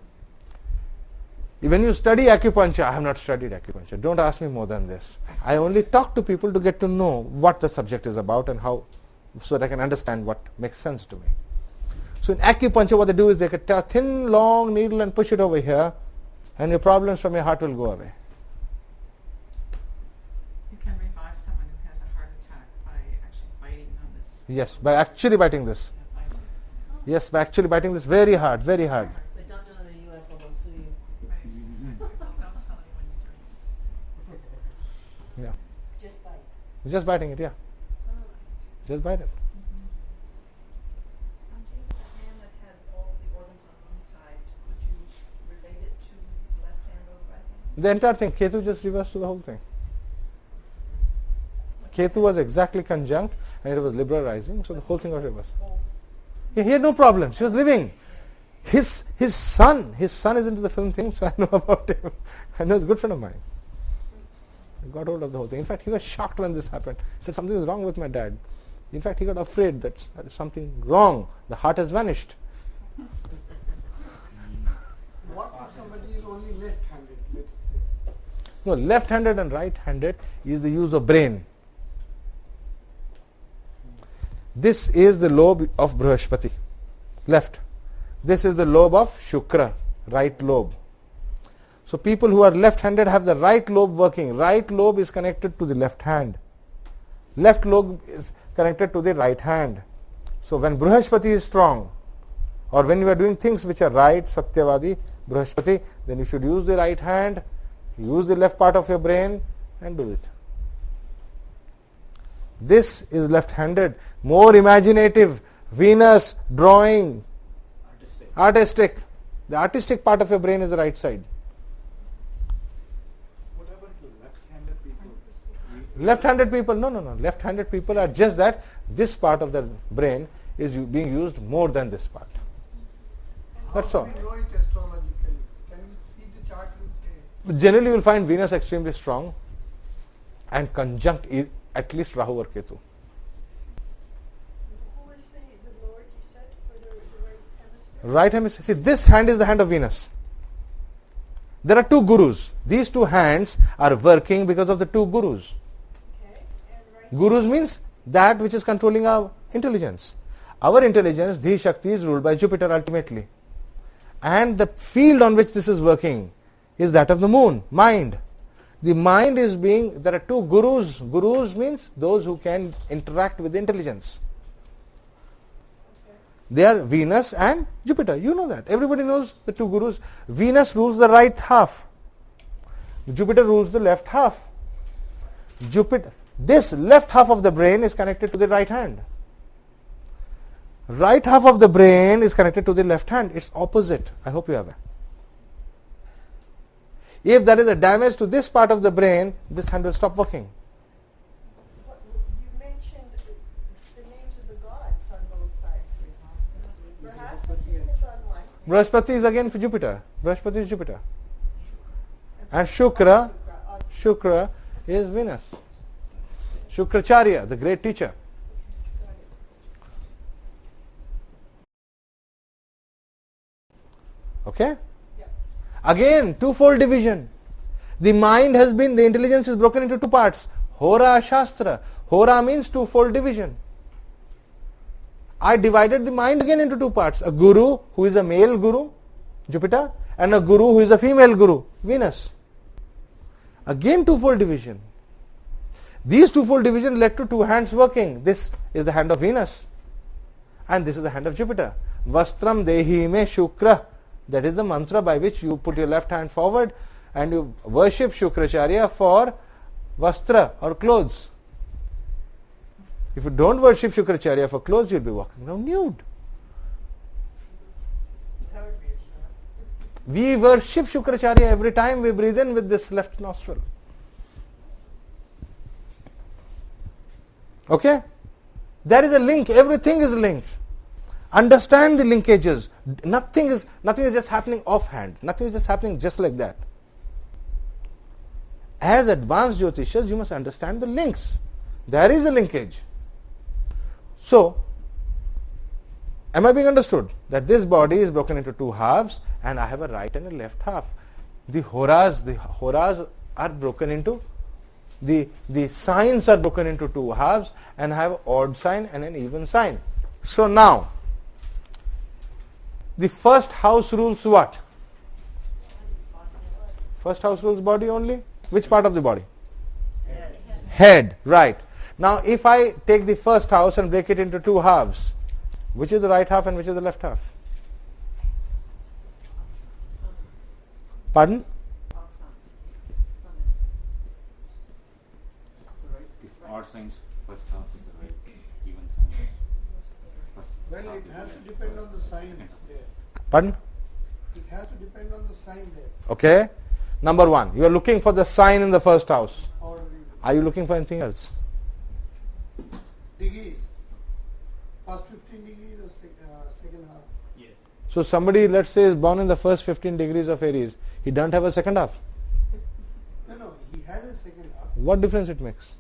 When you study acupuncture, I have not studied acupuncture. Don't ask me more than this. I only talk to people to get to know what the subject is about and how, so that I can understand what makes sense to me. So in acupuncture, what they do is they take a thin, long needle and push it over here, and your problems from your heart will go away. You can revive someone who has a heart attack by actually biting on this. Yes, by actually biting this. Yes, by actually biting this very hard, very hard. But don't do it in the US or they'll sue you. Right. Don't tell anyone you're doing it. Yeah. Just bite. Just biting it, yeah. Just bite it. Sanjay, the hand that had all the organs on one side, could you relate it to the left hand or the right hand? The entire thing, Ketu just reversed to the whole thing. Ketu was exactly conjunct and it was Libra rising, so the whole thing got reversed. He had no problems. He was living. His son is into the film thing, so I know about him. I know he's a good friend of mine. He got hold of the whole thing. In fact, he was shocked when this happened. He said, something is wrong with my dad. In fact, he got afraid that there is something wrong. The heart has vanished. What if somebody is only left-handed, let us say? No, left-handed and right-handed is the use of brain. This is the lobe of Brihaspati, left. This is the lobe of Shukra, right lobe. So people who are left-handed have the right lobe working. Right lobe is connected to the left hand. Left lobe is connected to the right hand. So when Brihaspati is strong, or when you are doing things which are right, Satyavadi, Brihaspati, then you should use the right hand, use the left part of your brain and do it. This is left-handed, more imaginative, Venus, drawing, artistic. The artistic part of your brain is the right side. What happened to left-handed people? Left-handed people, no. Left-handed people are just that this part of the brain is being used more than this part. That's all. How do we know it astrologically? Can you see the chart and say? Generally, you will find Venus extremely strong and conjunct at least Rahu or Ketu. Who is the Lord you said for the right hemisphere? Right hemisphere. See, this hand is the hand of Venus. There are two gurus. These two hands are working because of the two gurus. Okay. And right Gurus means that which is controlling our intelligence. Our intelligence, Dhi Shakti, is ruled by Jupiter ultimately. And the field on which this is working is that of the moon, mind. The mind is being, there are two gurus. Gurus means those who can interact with intelligence. They are Venus and Jupiter. You know that. Everybody knows the two gurus. Venus rules the right half. Jupiter rules the left half. This left half of the brain is connected to the right hand. Right half of the brain is connected to the left hand. It's opposite. I hope you have it. If there is a damage to this part of the brain, this hand will stop working. you mentioned the names of the gods on both sides. Brihaspati is on one. Brihaspati is again for Jupiter. Brihaspati is Jupiter. And Shukra is Venus. Shukracharya, the great teacher. Okay? Again, twofold division. The mind has been, the intelligence is broken into two parts. Hora Shastra. Hora means twofold division. I divided the mind again into two parts. A guru who is a male guru, Jupiter, and a guru who is a female guru, Venus. Again twofold division. These twofold division led to two hands working. This is the hand of Venus and this is the hand of Jupiter. Vastram dehi me Shukra. That is the mantra by which you put your left hand forward and you worship Shukracharya for vastra or clothes. If you don't worship Shukracharya for clothes, you'll be walking around nude. We worship Shukracharya every time we breathe in with this left nostril. Okay? There is a link. Everything is linked. Understand the linkages. Nothing is just happening offhand. Nothing is just happening just like that. As advanced Jyotishas, you must understand the links. There is a linkage. So, am I being understood? That this body is broken into two halves and I have a right and a left half. The horas are broken into, the signs are broken into two halves and I have an odd sign and an even sign. So now, the first house rules what? First house rules body only? Which part of the body? Head, right. Now if I take the first house and break it into two halves, which is the right half and which is the left half? Pardon? The odd signs first half is the right, even signs. First Well, half it is has the to left, depend on the sign second half. there. Pardon? It has to depend on the sign there. Okay. Number one, you are looking for the sign in the first house. Or Are you looking for anything else? the degrees. First 15 degrees or second half. Yes. So somebody, let's say, is born in the first 15 degrees of Aries. He doesn't have a second half. No, he has a second half. What difference it makes?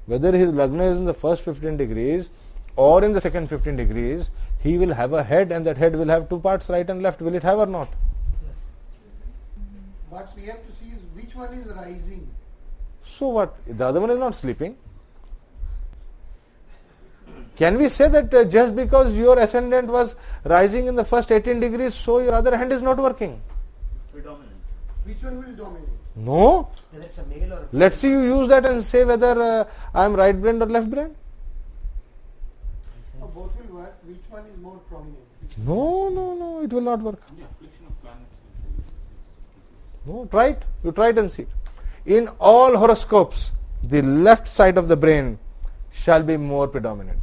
Whether his lagna is in the first 15 degrees or in the second 15 degrees, he will have a head and that head will have two parts, right and left. Will it have or not? Yes. But we have to see is which one is rising. So what? The other one is not sleeping. Can we say that just because your ascendant was rising in the first 18 degrees, so your other hand is not working? Predominant. Which one will dominate? No. Whether it's a male or a Let's see you use that and say whether I am right brain or left brain. Or both will work. Which one is more prominent? No, it will not work. Yeah, affliction of planets will tell you. No, try it. You try it and see it. In all horoscopes, the left side of the brain shall be more predominant.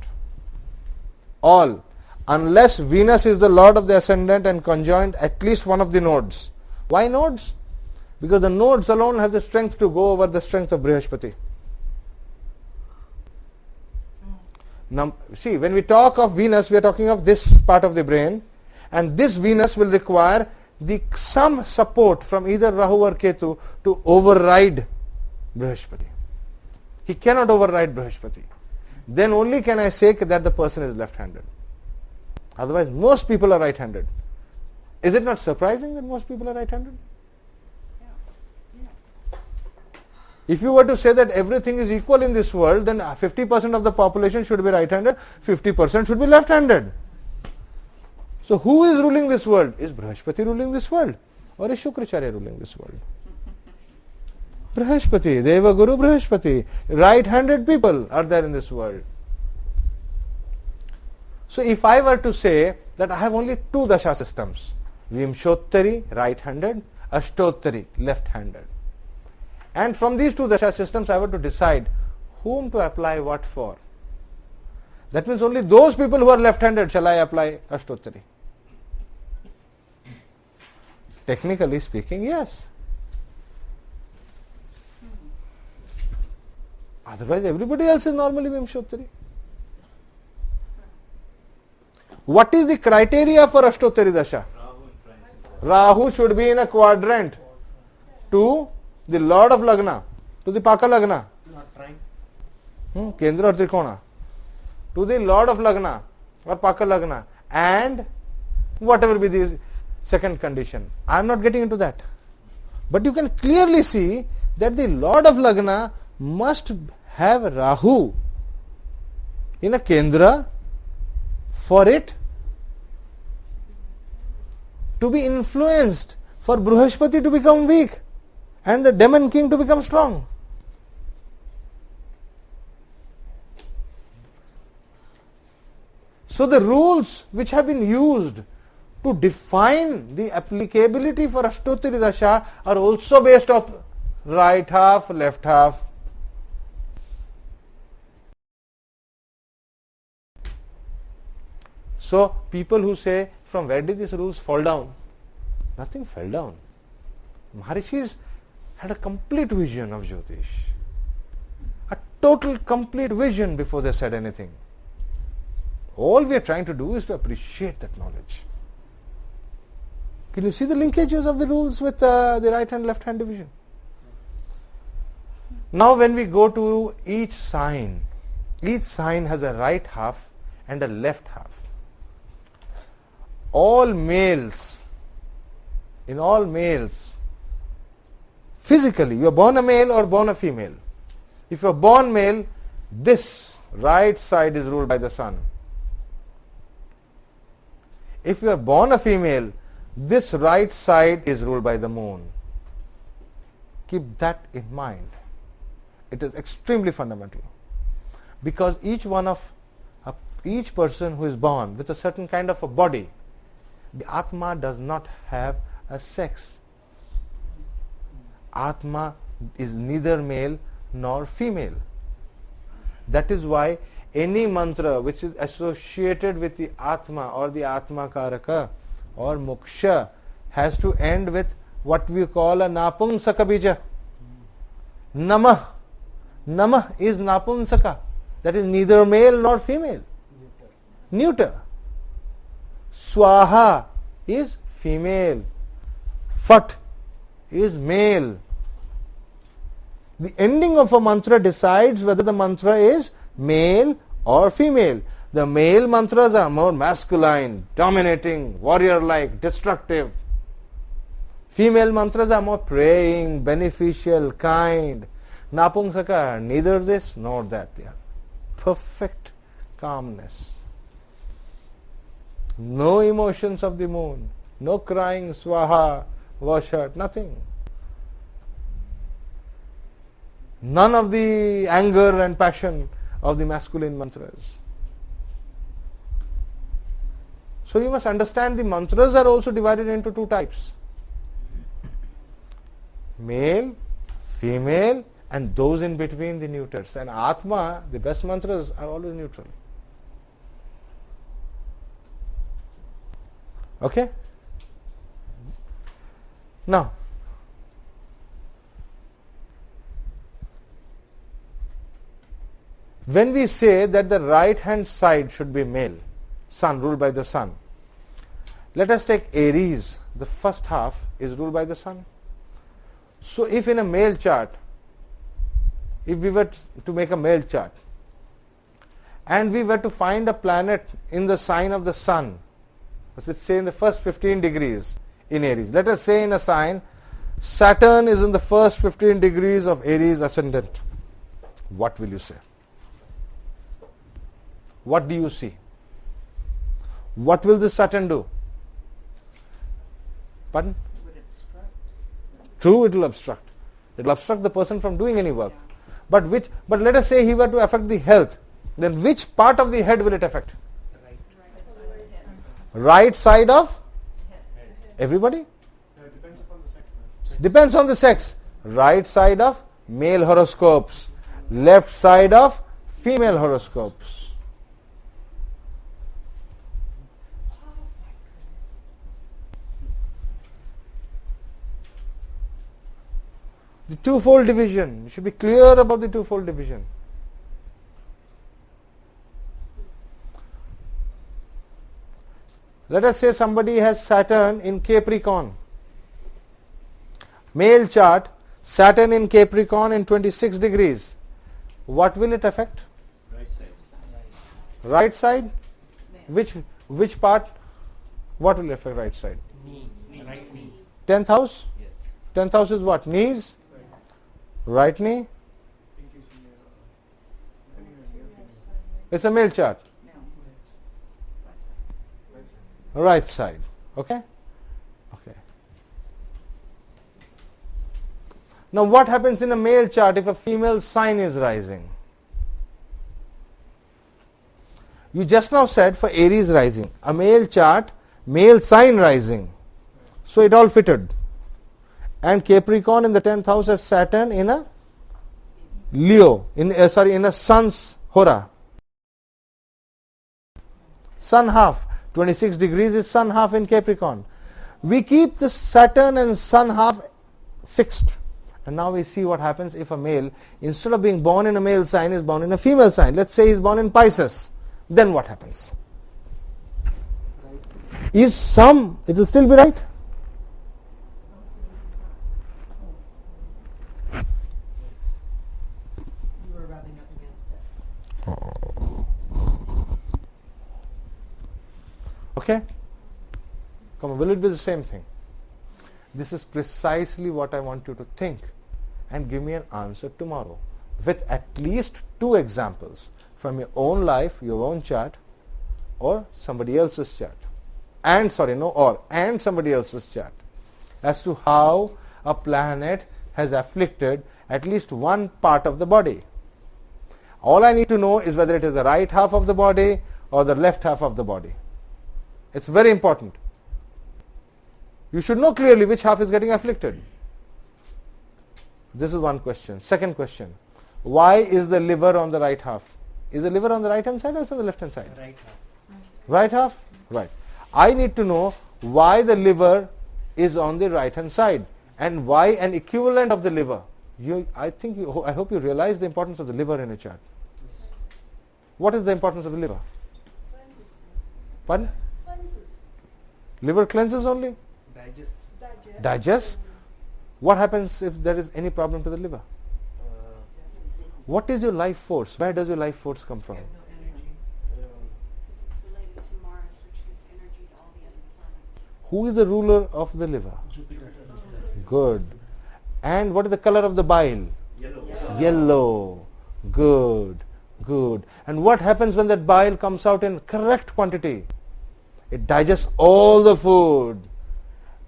All. Unless Venus is the lord of the ascendant and conjoined at least one of the nodes. Why nodes? Because the nodes alone have the strength to go over the strength of Brihaspati. Now, see, when we talk of Venus, we are talking of this part of the brain, and this Venus will require some support from either Rahu or Ketu to override Brihaspati. He cannot override Brihaspati. Then only can I say that the person is left-handed. Otherwise, most people are right-handed. Is it not surprising that most people are right-handed? If you were to say that everything is equal in this world, then 50% of the population should be right-handed, 50% should be left-handed. So who is ruling this world? Is Brihaspati ruling this world? Or is Shukracharya ruling this world? Brihaspati, Deva Guru Brihaspati. Right-handed people are there in this world. So if I were to say that I have only two dasha systems, Vimshottari, right-handed, Ashtottari, left-handed. And from these two dasha systems I were to decide whom to apply what for. That means only those people who are left-handed shall I apply Ashtottari. Technically speaking, yes. Otherwise everybody else is normally Vimshottari. What is the criteria for Ashtottari Dasha? Rahu should be in a quadrant to the Lord of Lagna, to the Paka Lagna. not trying. Kendra or Trikona. To the Lord of Lagna or Paka Lagna. And whatever be the second condition. I am not getting into that. But you can clearly see that the Lord of Lagna must have Rahu in a Kendra for it to be influenced, for Brihaspati to become weak and the demon king to become strong. So the rules which have been used to define the applicability for Ashtottari Dasha are also based on right half, left half. So people who say, from where did these rules fall down? Nothing fell down. Maharishis had a complete vision of Jyotish. A total, complete vision before they said anything. All we are trying to do is to appreciate that knowledge. Can you see the linkages of the rules with the right hand, left hand division? Now when we go to each sign has a right half and a left half. In all males, physically, you are born a male or born a female. If you are born male, this right side is ruled by the sun. If you are born a female, this right side is ruled by the moon. Keep that in mind. It is extremely fundamental. Because each person who is born with a certain kind of a body, the Atma does not have a sex. Atma is neither male nor female. That is why any mantra which is associated with the Atma or the Ātmakāraka or moksha has to end with what we call a napumsaka bija. Namah. Namah is napumsaka. That is neither male nor female. Neuter. Swaha is female. Fat is male. The ending of a mantra decides whether the mantra is male or female. The male mantras are more masculine, dominating, warrior-like, destructive. Female mantras are more praying, beneficial, kind. Napumsaka, neither this nor that. They are perfect calmness. No emotions of the moon, no crying, swaha, washat, nothing. None of the anger and passion of the masculine mantras. So you must understand the mantras are also divided into two types. Male, female, and those in between, the neuters. And Atma, the best mantras are always neutral. Okay? Now, when we say that the right hand side should be male, sun, ruled by the sun, let us take Aries. The first half is ruled by the sun. So if in a male chart, if we were to make a male chart and we were to find a planet in the sign of the sun, let's say in the first 15 degrees in Aries, let us say in a sign Saturn is in the first 15 degrees of Aries ascendant, what will you say? What do you see? What will this Saturn do? Pardon? True, it will obstruct. It will obstruct the person from doing any work. But let us say he were to affect the health, then which part of the head will it affect? Right side of everybody? Depends upon the sex. Depends on the sex. Right side of male horoscopes, left side of female horoscopes. The twofold division. You should be clear about the twofold division. Let us say somebody has Saturn in Capricorn. Male chart, Saturn in Capricorn in 26 degrees. What will it affect? Right side. Right side? Which part? What will affect right side? Knee. Right knee. 10th house? Yes. 10th house is what? Knees? Right knee? It's a male chart. Right side. Okay? Okay. Now what happens in a male chart if a female sign is rising? You just now said for Aries rising, a male chart, male sign rising. So it all fitted. And Capricorn in the 10th house has Saturn in a Leo, in a Sun's Hora. Sun half, 26 degrees is Sun half in Capricorn. We keep the Saturn and Sun half fixed And now we see what happens if a male, instead of being born in a male sign, is born in a female sign. Let's say he's born in Pisces. Then what happens? It will still be right? You were rubbing up against it. Okay? Come on, will it be the same thing? This is precisely what I want you to think and give me an answer tomorrow with at least 2 examples from your own life, your own chart, or somebody else's chart. And somebody else's chart as to how a planet has afflicted at least one part of the body. All I need to know is whether it is the right half of the body or the left half of the body. It's very important. You should know clearly which half is getting afflicted. This is one question. Second question, why is the liver on the right half? Is the liver on the right hand side or is it on the left hand side? Right half. Right half? Right. I need to know why the liver is on the right hand side and why an equivalent of the liver. I hope you realize the importance of the liver in a chart. What is the importance of the liver? Cleanses. Pardon? Cleanses. Liver cleanses only? Digests. Digests? What happens if there is any problem to the liver? What is your life force? Where does your life force come from? No energy. Because it's related to Mars, which gives energy to all the other planets. Who is the ruler of the liver? Jupiter. Good. And what is the color of the bile? Yellow. Yellow. Good. Good. And what happens when that bile comes out in correct quantity? It digests all the food.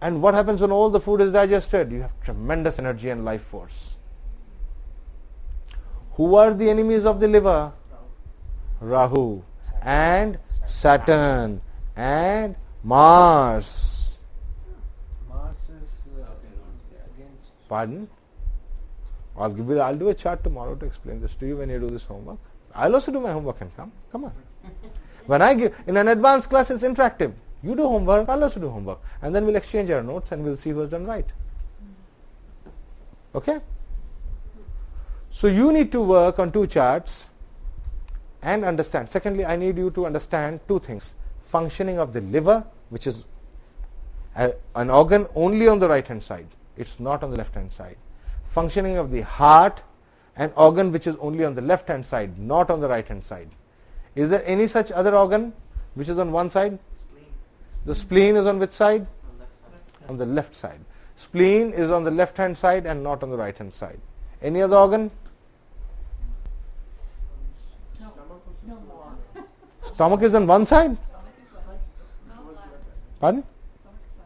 And what happens when all the food is digested? You have tremendous energy and life force. Who are the enemies of the liver? Rahu and Saturn and Mars. Mars is against. Pardon? I'll do a chart tomorrow to explain this to you when you do this homework. I'll also do my homework and come. Come on. When I give in an advanced class, it's interactive. You do homework, I'll also do homework, and then we'll exchange our notes and we'll see who has done right. Okay? So you need to work on 2 charts and understand. Secondly, I need you to understand 2 things. Functioning of the liver, which is an organ only on the right hand side. It's not on the left hand side. Functioning of the heart, an organ which is only on the left hand side, not on the right hand side. Is there any such other organ which is on one side? The spleen is on which side? On the left side. Spleen is on the left hand side and not on the right hand side. Any other organ? No more. Stomach is on one side? Pardon?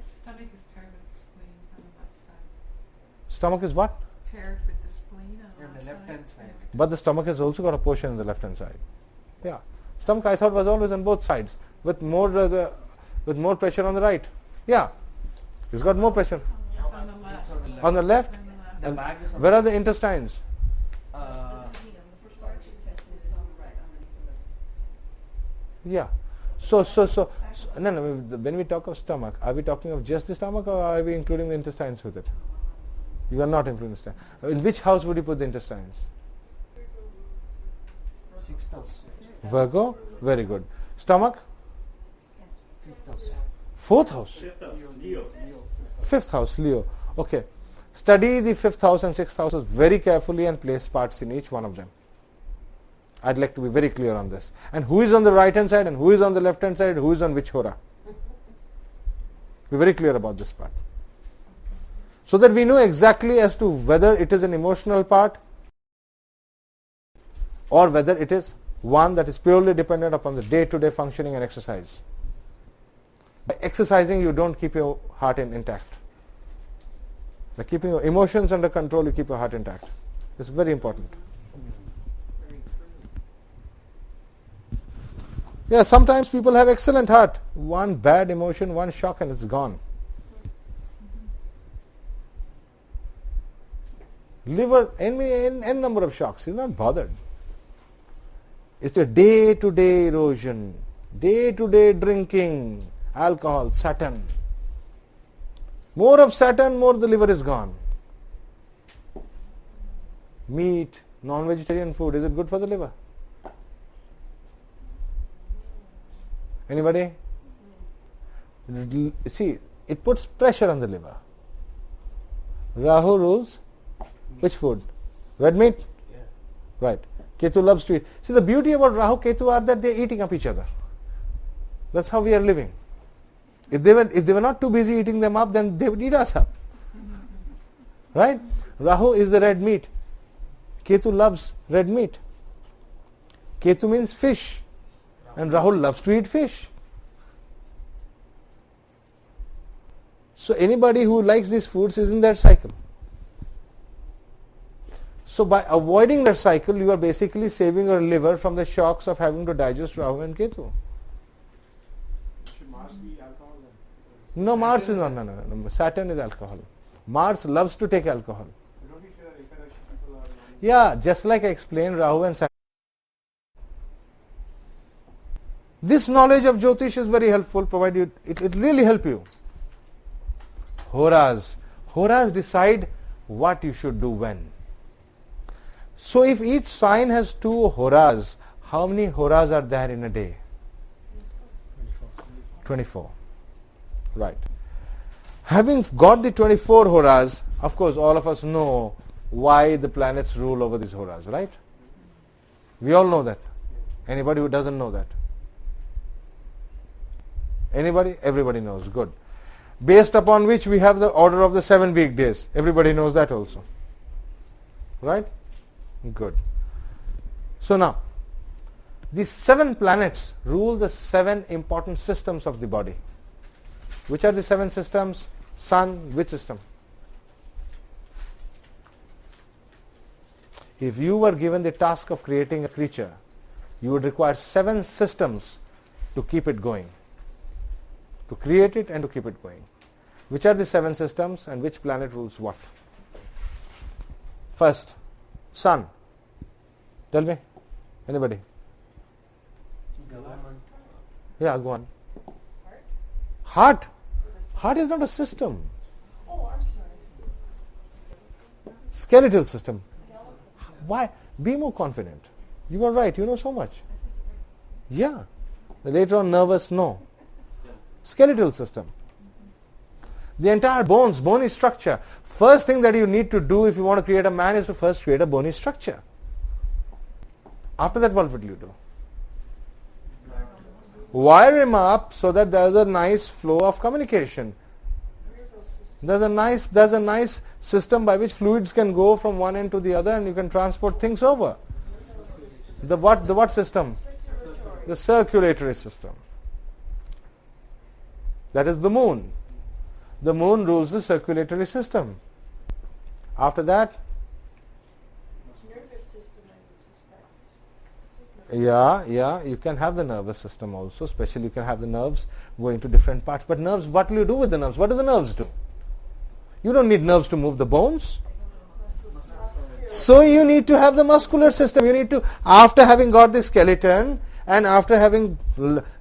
Stomach is paired with the spleen on the left side. Stomach is what? Paired with the spleen on On the left hand side. But the stomach has also got a portion on the left hand side. Yeah. Stomach I thought was always on both sides with more pressure on the right. Yeah. It's got more pressure. It's on the left. On the left? On the left. The And bag is on where the are the intestines? The first part of the intestine is on the right, underneath the liver. Yeah. No. When we talk of stomach, are we talking of just the stomach or are we including the intestines with it? You are not including the stomach. In which house would you put the intestines? 6th house. Virgo? Very good. Stomach? 5th house. 4th house. Leo. 5th house, Leo. Okay. Study the 5th house and 6th houses very carefully and place parts in each one of them. I'd like to be very clear on this. And who is on the right hand side and who is on the left hand side, who is on which hora. Be very clear about this part. So that we know exactly as to whether it is an emotional part or whether it is one that is purely dependent upon the day-to-day functioning and exercise. By exercising, you don't keep your heart intact. By keeping your emotions under control, you keep your heart intact. It's very important. Yeah, sometimes people have excellent heart. One bad emotion, one shock and it's gone. Liver, n number of shocks, he's not bothered. It's a day-to-day erosion, day-to-day drinking, alcohol, Saturn. More of Saturn, more the liver is gone. meat, non-vegetarian food, is it good for the liver? Anybody? See, it puts pressure on the liver. Rahu rules which food? Red meat? Yeah. Right. Ketu loves to eat. See, the beauty about Rahu, Ketu are that they are eating up each other. That's how we are living. If they were not too busy eating them up, then they would eat us up. Right? Rahu is the red meat. Ketu loves red meat. Ketu means fish. And Rahu loves to eat fish. So anybody who likes these foods is in that cycle. So by avoiding that cycle, you are basically saving your liver from the shocks of having to digest Rahu and Ketu. Should Mars be alcohol then? No, Mars is not. No. Saturn is alcohol. Mars loves to take alcohol. Don't we say that Ekadashi people are Yeah, just like I explained, Rahu and Saturn. This knowledge of Jyotish is very helpful, provided it really help you. Horas. Horas decide what you should do when. So if each sign has 2 horas, how many horas are there in a day? 24. Right. Having got the 24 horas, of course all of us know why the planets rule over these horas, right? We all know that. Anybody who doesn't know that? Anybody? Everybody knows. Good. Based upon which we have the order of the 7 weekdays. Everybody knows that also. Right? Good. So now, these 7 planets rule the 7 important systems of the body. Which are the 7 systems? Sun, which system? If you were given the task of creating a creature, you would require 7 systems to keep it going. To create it and to keep it going. Which are the 7 systems and which planet rules what? First, Sun. Tell me. Anybody? Government. Yeah, go on. Heart. Heart is not a system. Oh, I'm sorry. Skeletal system. Why? Be more confident. You are right. You know so much. Yeah. Later on, nervous, no. Skeletal system. The entire bones, bony structure. First thing that you need to do if you want to create a man is to first create a bony structure. After that, what will you do? Wire him up so that there is a nice flow of communication. There's a nice system by which fluids can go from one end to the other and you can transport things over. The what system? The circulatory system. That is the moon. The moon rules the circulatory system. After that, Nervous system, I would suspect. yeah, you can have the nervous system also, especially you can have the nerves going to different parts. But nerves, what will you do with the nerves? What do the nerves do? You don't need nerves to move the bones. So you need to have the muscular system. You need to, after having got the skeleton and after having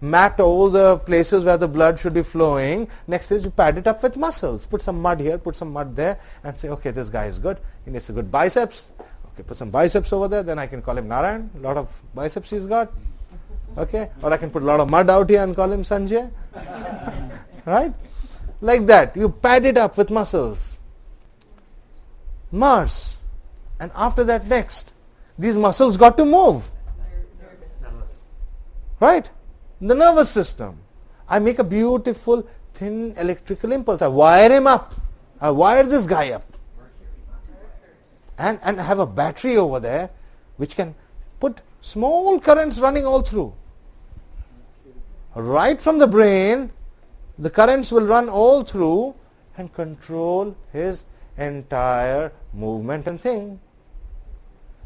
mapped all the places where the blood should be flowing, next is you pad it up with muscles. Put some mud here, put some mud there and say, okay, this guy is good. He needs a good biceps. Okay, put some biceps over there, then I can call him Narayan. A lot of biceps he's got. Okay, or I can put a lot of mud out here and call him Sanjay. Right? Like that. You pad it up with muscles. Mars. And after that next, these muscles got to move. Right? The nervous system. I make a beautiful thin electrical impulse. I wire him up. I wire this guy up. And have a battery over there which can put small currents running all through. Right from the brain, the currents will run all through and control his entire movement and thing.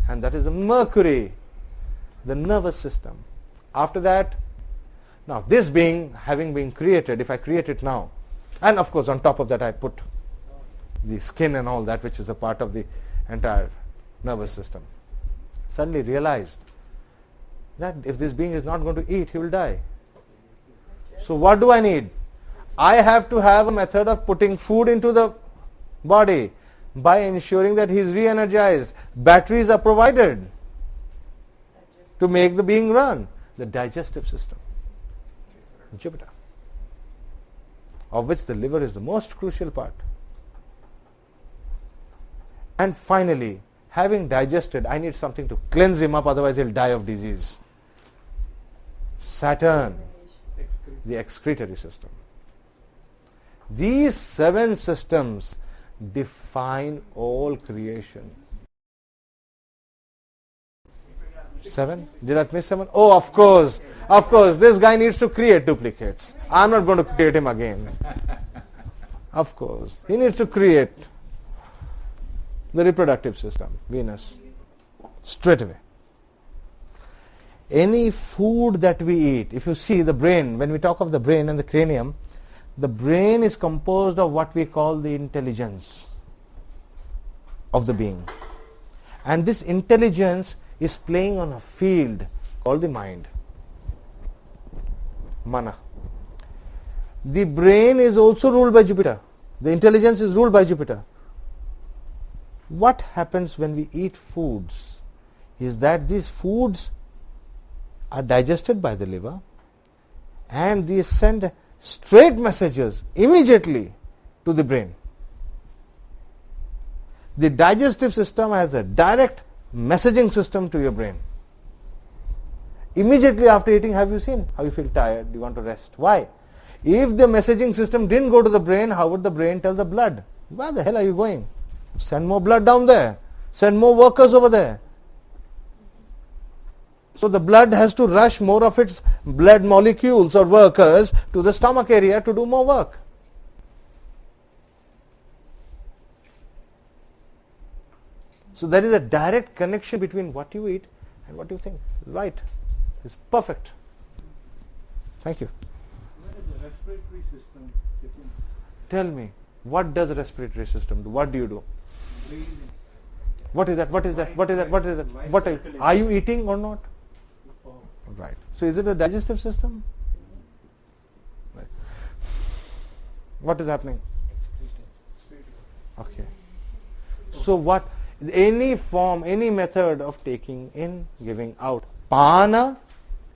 And that is the Mercury, the nervous system. After that, now this being, having been created, if I create it now, and of course on top of that I put the skin and all that which is a part of the entire nervous system. Suddenly realized that if this being is not going to eat, he will die. So what do I need? I have to have a method of putting food into the body by ensuring that he is re-energized, batteries are provided to make the being run? The digestive system, Jupiter, of which the liver is the most crucial part. And finally, having digested, I need something to cleanse him up, otherwise he'll die of disease. Saturn, the excretory system. These 7 systems define all creation. 7? Did I miss 7? Oh, of course. Of course. This guy needs to create duplicates. I'm not going to create him again. Of course. He needs to create the reproductive system, Venus, straight away. Any food that we eat, if you see the brain, when we talk of the brain and the cranium, the brain is composed of what we call the intelligence of the being. And this intelligence is playing on a field called the mind, mana. The brain is also ruled by Jupiter. The intelligence is ruled by Jupiter. What happens when we eat foods is that these foods are digested by the liver and they send straight messages immediately to the brain. The digestive system has a direct messaging system to your brain. Immediately after eating, have you seen how you feel tired, you want to rest? Why? If the messaging system didn't go to the brain, how would the brain tell the blood? Where the hell are you going? Send more blood down there. Send more workers over there. So the blood has to rush more of its blood molecules or workers to the stomach area to do more work. So there is a direct connection between what you eat and what you think. Right. It's perfect. Thank you. Where does the respiratory system fit in? Tell me, what does the respiratory system do? What do you do? Breathing. What is that? What is that? What is that? What is that? What are you eating or not? Right. So is it a digestive system? Right. What is happening? Okay. So what? Any form, any method of taking in, giving out. Pana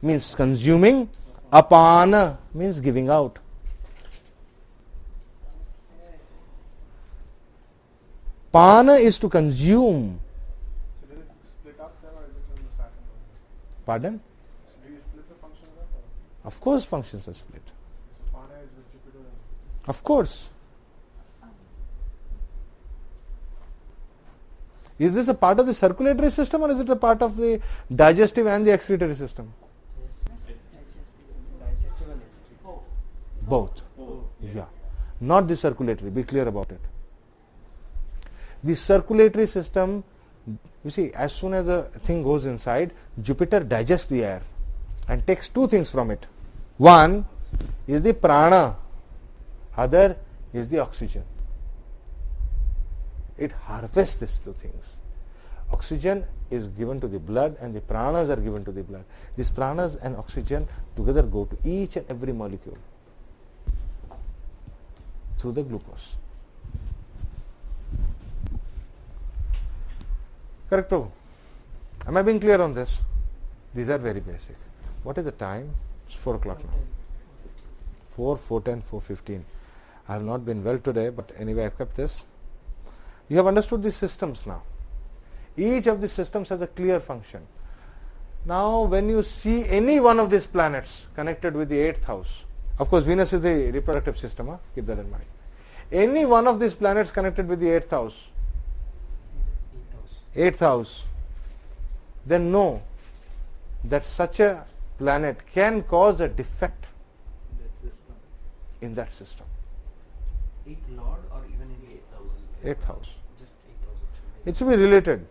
means consuming. Apana means giving out. Pana is to consume. So did it split up then, or is it in the Saturn? Pardon? So do you split the function of that? Or? Of course functions are split. So Pana is with Jupiter and Of course. Is this a part of the circulatory system or is it a part of the digestive and the excretory system? Both. Yeah. Not the circulatory. Be clear about it. The circulatory system, you see, as soon as the thing goes inside, Jupiter digests the air and takes 2 things from it. One is the prana, other is the oxygen. It harvests these 2 things. Oxygen is given to the blood and the pranas are given to the blood. These pranas and oxygen together go to each and every molecule through the glucose. Correct, Prabhu? Am I being clear on this? These are very basic. What is the time? It's 4 o'clock now. 4, 4:10, 4:15. I have not been well today, but anyway I have kept this. You have understood these systems now. Each of these systems has a clear function. Now when you see any one of these planets connected with the 8th house, of course Venus is the reproductive system, keep that in mind. Any one of these planets connected with the 8th house, 8th house, then know that such a planet can cause a defect in that system. 8th Lord or even in the 8th house? 8th house. Just 8th house. It should be related.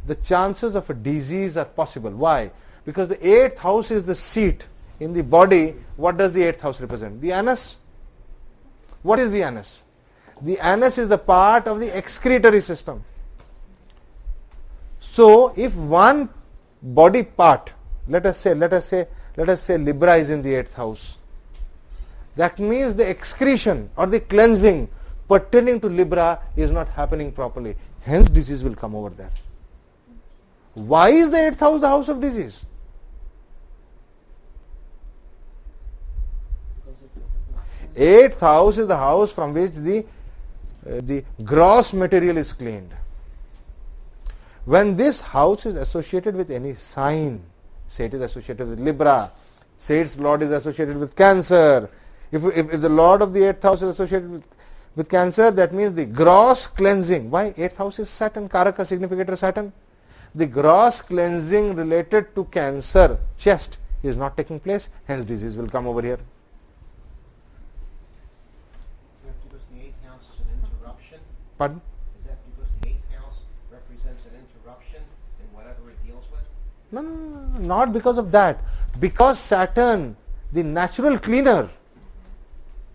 The chances of a disease are possible. Why? Because the 8th house is the seat in the body. What does the 8th house represent? The anus. What is the anus? The anus is the part of the excretory system. So if one body part, let us say Libra is in the 8th house, that means the excretion or the cleansing pertaining to Libra is not happening properly. Hence disease will come over there. Why is the 8th house the house of disease? Eighth house is the house from which the gross material is cleaned. When this house is associated with any sign, say it is associated with Libra, say its Lord is associated with Cancer. If the Lord of the 8th house is associated with Cancer, that means the gross cleansing. Why? 8th house is Saturn, Karaka, significator Saturn. The gross cleansing related to Cancer, chest, is not taking place, hence disease will come over here. Is that because the 8th house is an interruption? Pardon? Is that because the 8th house represents an interruption in whatever it deals with? No, not because of that. Because Saturn, the natural cleaner,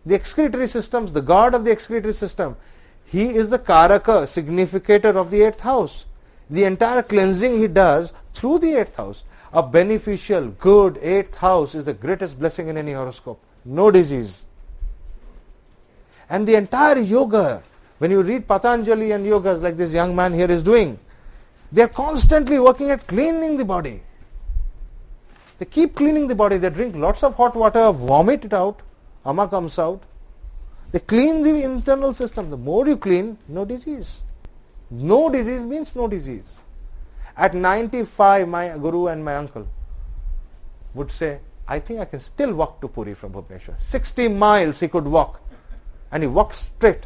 the excretory systems, the god of the excretory system, he is the Karaka, significator of the 8th house. The entire cleansing he does through the 8th house. A beneficial, good 8th house is the greatest blessing in any horoscope. No disease. And the entire yoga, when you read Patanjali and yogas like this young man here is doing, they are constantly working at cleaning the body. They keep cleaning the body. They drink lots of hot water, vomit it out, ama comes out. They clean the internal system. The more you clean, no disease. No disease means no disease. At 95, my guru and my uncle would say, I think I can still walk to Puri from Bhubaneswar. 60 miles he could walk. And he walked straight.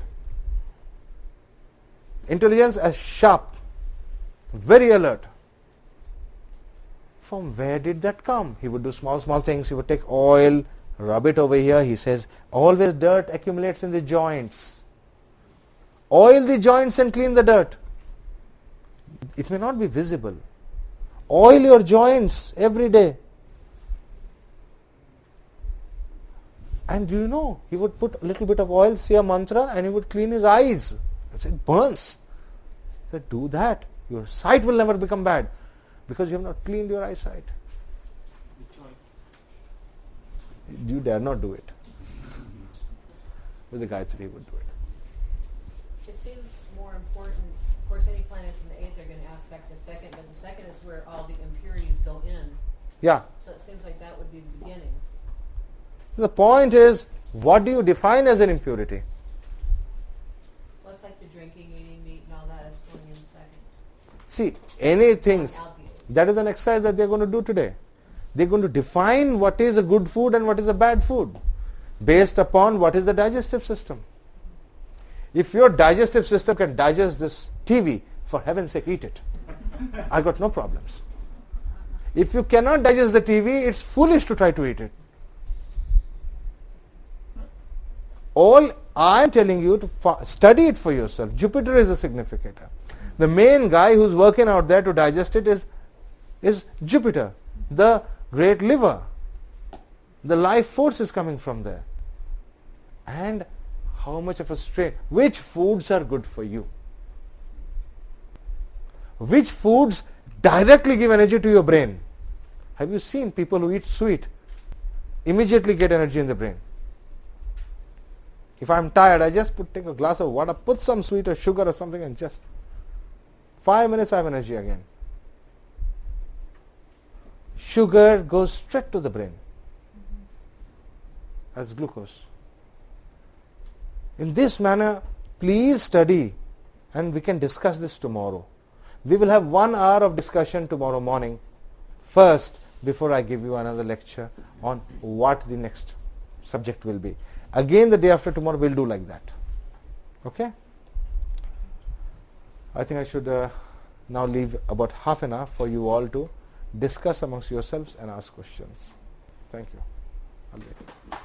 Intelligence as sharp, very alert. From where did that come? He would do small things. He would take oil, rub it over here. He says, always dirt accumulates in the joints. Oil the joints and clean the dirt. It may not be visible. Oil your joints every day. And do you know, he would put a little bit of oil, say a mantra, and he would clean his eyes. It burns. He said, do that. Your sight will never become bad because you have not cleaned your eyesight. You dare not do it. With the Gayatri, he would do it. It seems more important. Of course, any planets in the 8th are going to aspect the 2nd, but the 2nd is where all the impurities go in. Yeah. So it seems like that would be the beginning. The point is, what do you define as an impurity? Well, it's like the drinking, eating meat, and all that is going in 2nd. See, anything, Out the 8th. that is an exercise that they are going to do today. They are going to define what is a good food and what is a bad food based upon what is the digestive system. If your digestive system can digest this TV, for heaven's sake, eat it. I got no problems. If you cannot digest the TV, it's foolish to try to eat it. All I am telling you to study it for yourself. Jupiter is a significator. The main guy who's working out there to digest it is Jupiter, the great liver. The life force is coming from there. And how much of a strain? Which foods are good for you? Which foods directly give energy to your brain? Have you seen people who eat sweet immediately get energy in the brain? If I am tired, I just take a glass of water, put some sweet or sugar or something, and just 5 minutes I have energy again. Sugar goes straight to the brain as glucose. In this manner, please study, and we can discuss this tomorrow. We will have 1 hour of discussion tomorrow morning, first, before I give you another lecture on what the next subject will be. Again, the day after tomorrow, we'll do like that. Okay? I think I should now leave about half an hour for you all to discuss amongst yourselves and ask questions. Thank you. I'll wait.